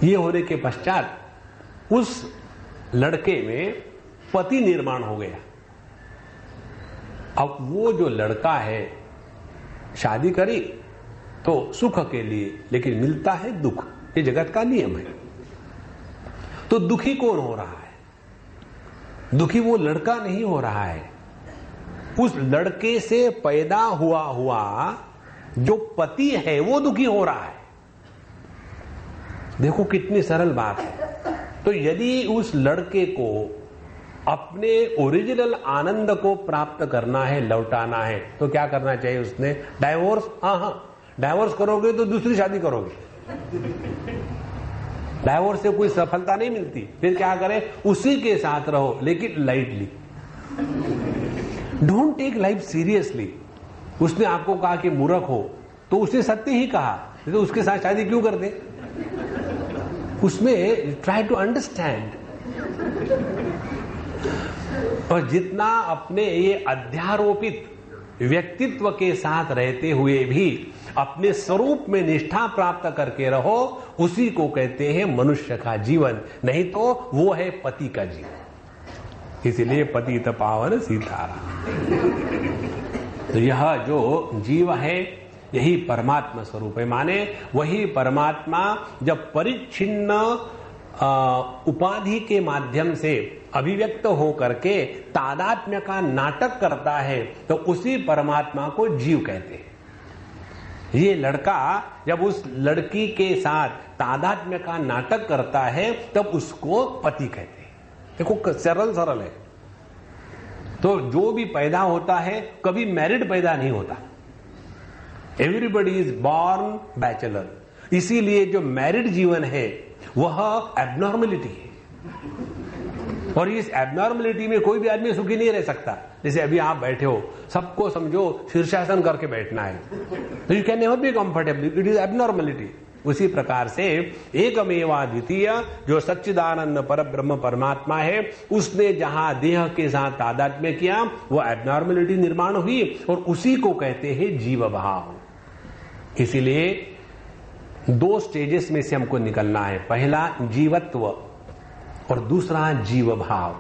ये होने के पश्चात उस लड़के में पति निर्माण हो गया। अब वो जो लड़का है शादी करी तो सुख के लिए, लेकिन मिलता है दुख, ये जगत का नियम है। तो दुखी कौन हो रहा है? दुखी वो लड़का नहीं हो रहा है, उस लड़के से पैदा हुआ जो पति है वो दुखी हो रहा है। देखो कितनी सरल बात है। तो यदि उस लड़के को अपने ओरिजिनल आनंद को प्राप्त करना है, लौटाना है, तो क्या करना चाहिए उसने? डाइवोर्स। हाँ, डाइवोर्स करोगे तो दूसरी शादी करोगे। डाइवोर्स से कोई सफलता नहीं मिलती। फिर क्या करें? उसी के साथ रहो, लेकिन lightly. Don't take life seriously. उसने आपको कहा कि मूर्ख हो, तो उसने सत्य ही कहा, तो उसके साथ शादी क्यों करते? उसमें ट्राई टू अंडरस्टैंड। और जितना अपने ये अध्यारोपित व्यक्तित्व के साथ रहते हुए भी अपने स्वरूप में निष्ठा प्राप्त करके रहो, उसी को कहते हैं मनुष्य का जीवन। नहीं तो वो है पति का जीवन। इसीलिए पतित पावन सीताराम। तो यह जो जीव है यही परमात्मा स्वरूप है। माने वही परमात्मा जब परिच्छिन्न उपाधि के माध्यम से अभिव्यक्त हो करके तादात्म्य का नाटक करता है तो उसी परमात्मा को जीव कहते हैं। ये लड़का जब उस लड़की के साथ तादात्म्य का नाटक करता है तब उसको पति कहते हैं। देखो सरल सरल है। तो जो भी पैदा होता है कभी मैरिड पैदा नहीं होता। Everybody is born bachelor. इसीलिए जो मैरिड जीवन है वह एबनॉर्मलिटी है। और इस एबनॉर्मलिटी में कोई भी आदमी सुखी नहीं रह सकता। जैसे अभी आप बैठे हो, सबको समझो शीर्षासन करके बैठना है, तो you can never be comfortable, it is abnormality. उसी प्रकार से एकमेवा द्वितीय जो सच्चिदानंद पर ब्रह्म परमात्मा है, उसने जहां देह के साथ तादात्म्य किया वो एबनॉर्मलिटी निर्माण हुई और उसी को कहते हैं जीव भाव। इसीलिए दो स्टेजेस में से हमको निकलना है। पहला जीवत्व और दूसरा जीव भाव।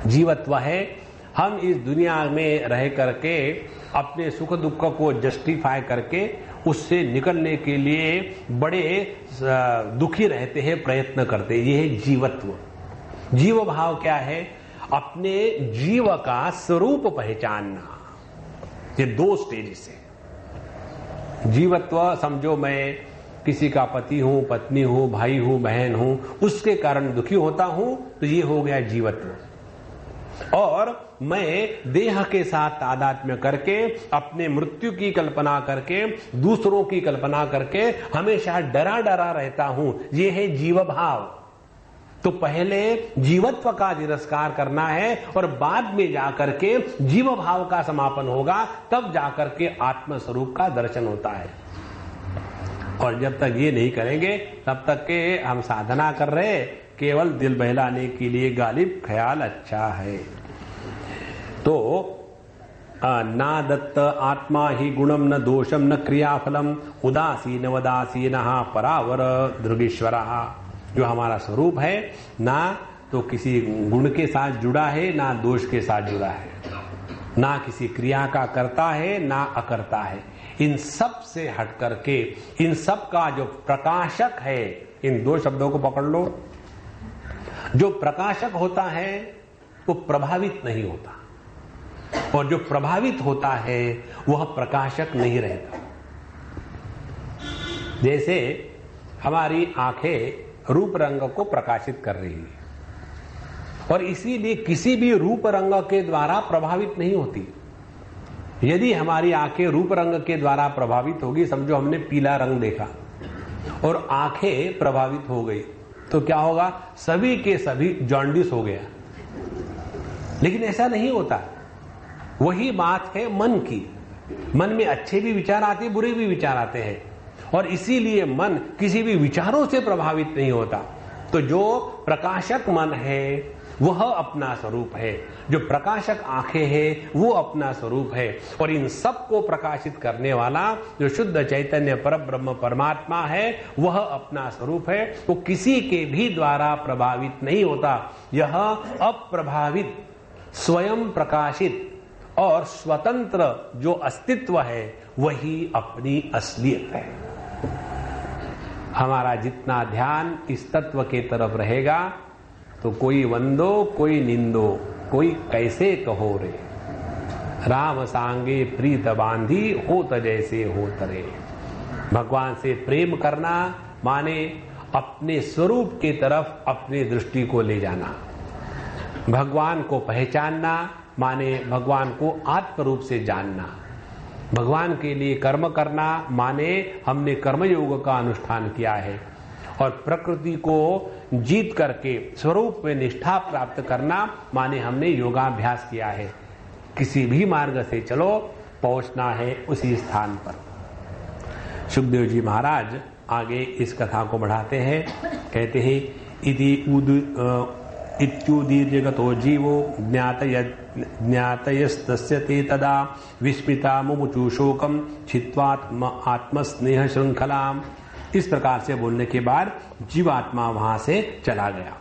जीवत्व है हम इस दुनिया में रह करके अपने सुख दुख को जस्टिफाई करके उससे निकलने के लिए बड़े दुखी रहते हैं, प्रयत्न करते हैं। यह है जीवत्व। जीव भाव क्या है? अपने जीव का स्वरूप पहचानना। ये दो स्टेजेस है। जीवत्व समझो मैं किसी का पति हूं, पत्नी हूं, भाई हूं, बहन हूं, उसके कारण दुखी होता हूं, तो ये हो गया जीवत्व। और मैं देह के साथ तादात्म्य करके, अपने मृत्यु की कल्पना करके, दूसरों की कल्पना करके हमेशा डरा डरा रहता हूं, ये है जीव भाव। तो पहले जीवत्व का तिरस्कार करना है और बाद में जाकर के जीव भाव का समापन होगा, तब जाकर के आत्म स्वरूप का दर्शन होता है। और जब तक ये नहीं करेंगे तब तक के हम साधना कर रहे, केवल दिल बहलाने के लिए गालिब ख्याल अच्छा है। तो ना दत्त आत्मा ही गुणम न दोषम न क्रियाफलम उदासीन वदासीन परावर दृगीश्वर। जो हमारा स्वरूप है ना तो किसी गुण के साथ जुड़ा है, ना दोष के साथ जुड़ा है, ना किसी क्रिया का करता है, ना अकर्ता है। इन सब से हट करके इन सब का जो प्रकाशक है, इन दो शब्दों को पकड़ लो, जो प्रकाशक होता है वो प्रभावित नहीं होता, और जो प्रभावित होता है वह प्रकाशक नहीं रहता। जैसे हमारी आंखें रूप रंग को प्रकाशित कर रही है, और इसीलिए किसी भी रूप रंग के द्वारा प्रभावित नहीं होती। यदि हमारी आंखें रूप रंग के द्वारा प्रभावित होगी, समझो हमने पीला रंग देखा और आंखें प्रभावित हो गई, तो क्या होगा? सभी के सभी जॉन्डिस हो गया। लेकिन ऐसा नहीं होता। वही बात है मन की। मन में अच्छे भी विचार आते हैं, बुरे भी विचार आते हैं, और इसीलिए मन किसी भी विचारों से प्रभावित नहीं होता। तो जो प्रकाशक मन है वह अपना स्वरूप है, जो प्रकाशक आंखें हैं वो अपना स्वरूप है, और इन सब को प्रकाशित करने वाला जो शुद्ध चैतन्य परब्रह्म परमात्मा है वह अपना स्वरूप है। वो किसी के भी द्वारा प्रभावित नहीं होता। यह अप्रभावित, स्वयं प्रकाशित और स्वतंत्र जो अस्तित्व है वही अपनी असलियत है। हमारा जितना ध्यान इस तत्व के तरफ रहेगा तो कोई वंदो कोई निंदो, कोई कैसे कहो रे, राम सांगे प्रीत बांधी होत जैसे होत रे। भगवान से प्रेम करना माने अपने स्वरूप के तरफ अपनी दृष्टि को ले जाना। भगवान को पहचानना माने भगवान को आत्म रूप से जानना। भगवान के लिए कर्म करना माने हमने कर्मयोग का अनुष्ठान किया है, और प्रकृति को जीत करके स्वरूप में निष्ठा प्राप्त करना माने हमने योगाभ्यास किया है। किसी भी मार्ग से चलो, पहुंचना है उसी स्थान पर। सुखदेव जी महाराज आगे इस कथा को बढ़ाते हैं, कहते हैं इति इत्युदीर्घगतो जीवो ज्ञातयस्तस्य ते तदा विस्मिता मुमुचु शोकम छित्त्वात्म आत्मस्नेह श्रृंखलाम। इस प्रकार से बोलने के बाद जीवात्मा वहां से चला गया,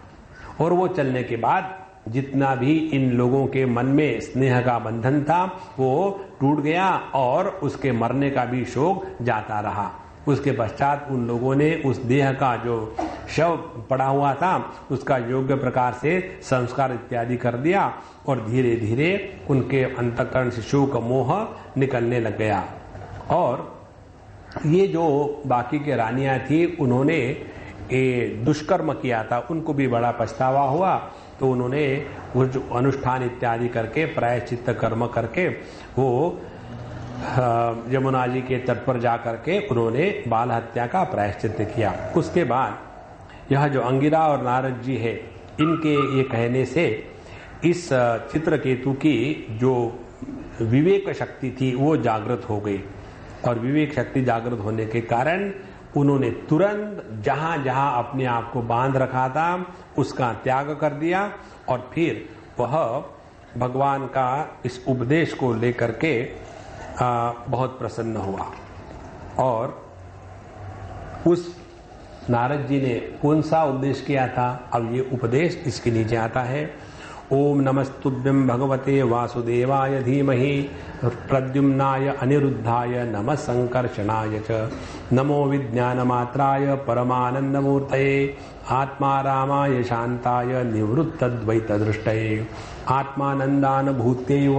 और वो चलने के बाद जितना भी इन लोगों के मन में स्नेह का बंधन था वो टूट गया, और उसके मरने का भी शोक जाता रहा। उसके पश्चात उन लोगों ने उस देह का जो शव पड़ा हुआ था उसका योग्य प्रकार से संस्कार इत्यादि कर दिया, और धीरे धीरे उनके अंतःकरण से शोक मोह निकलने लग गया। और ये जो बाकी के रानियां थी उन्होंने ये दुष्कर्म किया था, उनको भी बड़ा पछतावा हुआ, तो उन्होंने कुछ अनुष्ठान इत्यादि करके प्रायश्चित्त कर्म करके वो यमुना जी के तट पर जाकर के उन्होंने बाल हत्या का प्रायश्चित्त किया। उसके बाद यह जो अंगिरा और नारद जी है, इनके ये कहने से इस चित्रकेतु की जो विवेक शक्ति थी वो जागृत हो गई, और विवेक शक्ति जागृत होने के कारण उन्होंने तुरंत जहां जहां अपने आप को बांध रखा था उसका त्याग कर दिया, और फिर वह भगवान का इस उपदेश को लेकर के बहुत प्रसन्न हुआ। और उस नारद जी ने कौन सा उपदेश किया था, अब ये उपदेश इसके नीचे आता है। ओम नमस्तुभ्यं भगवते वासुदेवाय धीमहि प्रद्युम्नाय अनिरुद्धाय नमः संकर्षणाय च नमो विज्ञानमात्राय परमानंदमूर्तये आत्मा रामाय शांताय निवृत्तद्वैतदृष्टये आत्मानंदानुभूत्यैव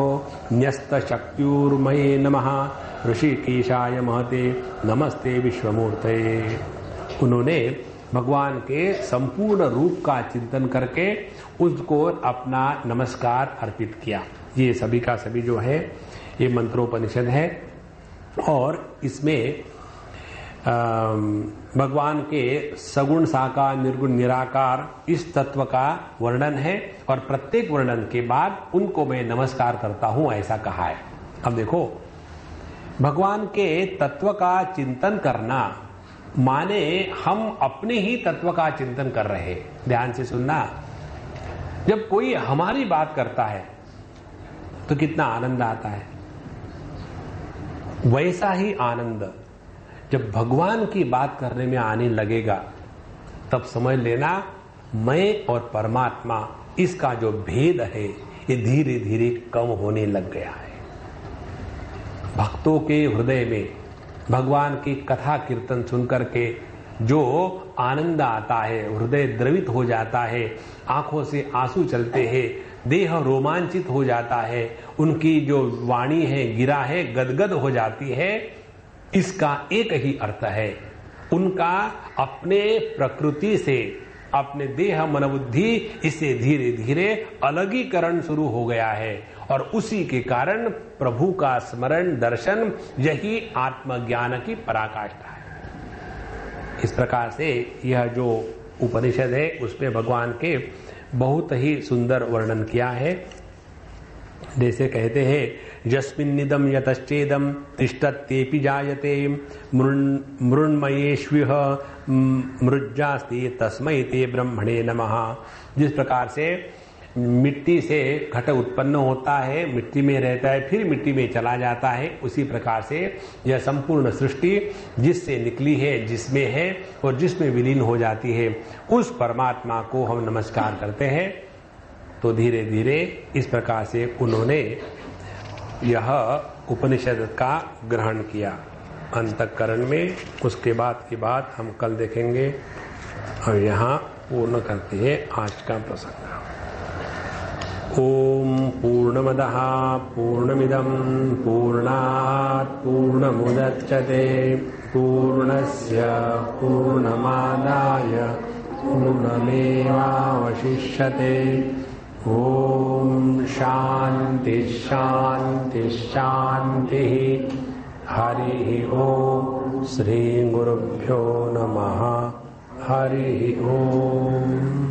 न्यस्त शक्त्युर्मये नमः ऋषिकेशाय महते नमस्ते विश्वमूर्ते। उन्होंने भगवान के संपूर्ण रूप का चिंतन करके उसको अपना नमस्कार अर्पित किया। ये सभी का सभी जो है ये मंत्रोपनिषद है और इसमें भगवान के सगुण साकार निर्गुण निराकार इस तत्व का वर्णन है और प्रत्येक वर्णन के बाद उनको मैं नमस्कार करता हूं ऐसा कहा है। अब देखो, भगवान के तत्व का चिंतन करना माने हम अपने ही तत्व का चिंतन कर रहे। ध्यान से सुनना, जब कोई हमारी बात करता है तो कितना आनंद आता है, वैसा ही आनंद जब भगवान की बात करने में आने लगेगा तब समझ लेना मैं और परमात्मा इसका जो भेद है ये धीरे धीरे कम होने लग गया है। भक्तों के हृदय में भगवान की कथा कीर्तन सुनकर के जो आनंद आता है, हृदय द्रवित हो जाता है, आंखों से आंसू चलते हैं, देह रोमांचित हो जाता है, उनकी जो वाणी है गिरा है गदगद हो जाती है, इसका एक ही अर्थ है, उनका अपने प्रकृति से अपने देह मन बुद्धि इससे धीरे धीरे अलगीकरण शुरू हो गया है और उसी के कारण प्रभु का स्मरण दर्शन यही आत्मज्ञान की पराकाष्ठा है। इस प्रकार से यह जो उपनिषद है उसमें भगवान के बहुत ही सुंदर वर्णन किया है। जैसे कहते हैं यस्मिन्निदं यतश्चेदं तिष्ठत्येपि जायते मृण्मयेष्विह मृज्जास्ति तस्मै ते ब्रह्मणे नमः। जिस प्रकार से मिट्टी से घट उत्पन्न होता है, मिट्टी में रहता है, फिर मिट्टी में चला जाता है, उसी प्रकार से यह संपूर्ण सृष्टि जिससे निकली है, जिसमें है और जिसमें विलीन हो जाती है, उस परमात्मा को हम नमस्कार करते हैं। तो धीरे धीरे इस प्रकार से उन्होंने यह उपनिषद का ग्रहण किया अंतःकरण में। उसके बाद की बात हम कल देखेंगे और यहाँ पूर्ण करते हैं आज का प्रसंग। ओम पूर्णमदः पूर्णमिदं पूर्णात् पूर्णमुदच्यते पूर्णस्य पूर्णमादाय पूर्णमेवावशिष्यते। ओम शांति शांति शांति। हरि ओम। श्री गुरुभ्यो नमः। हरि ओम।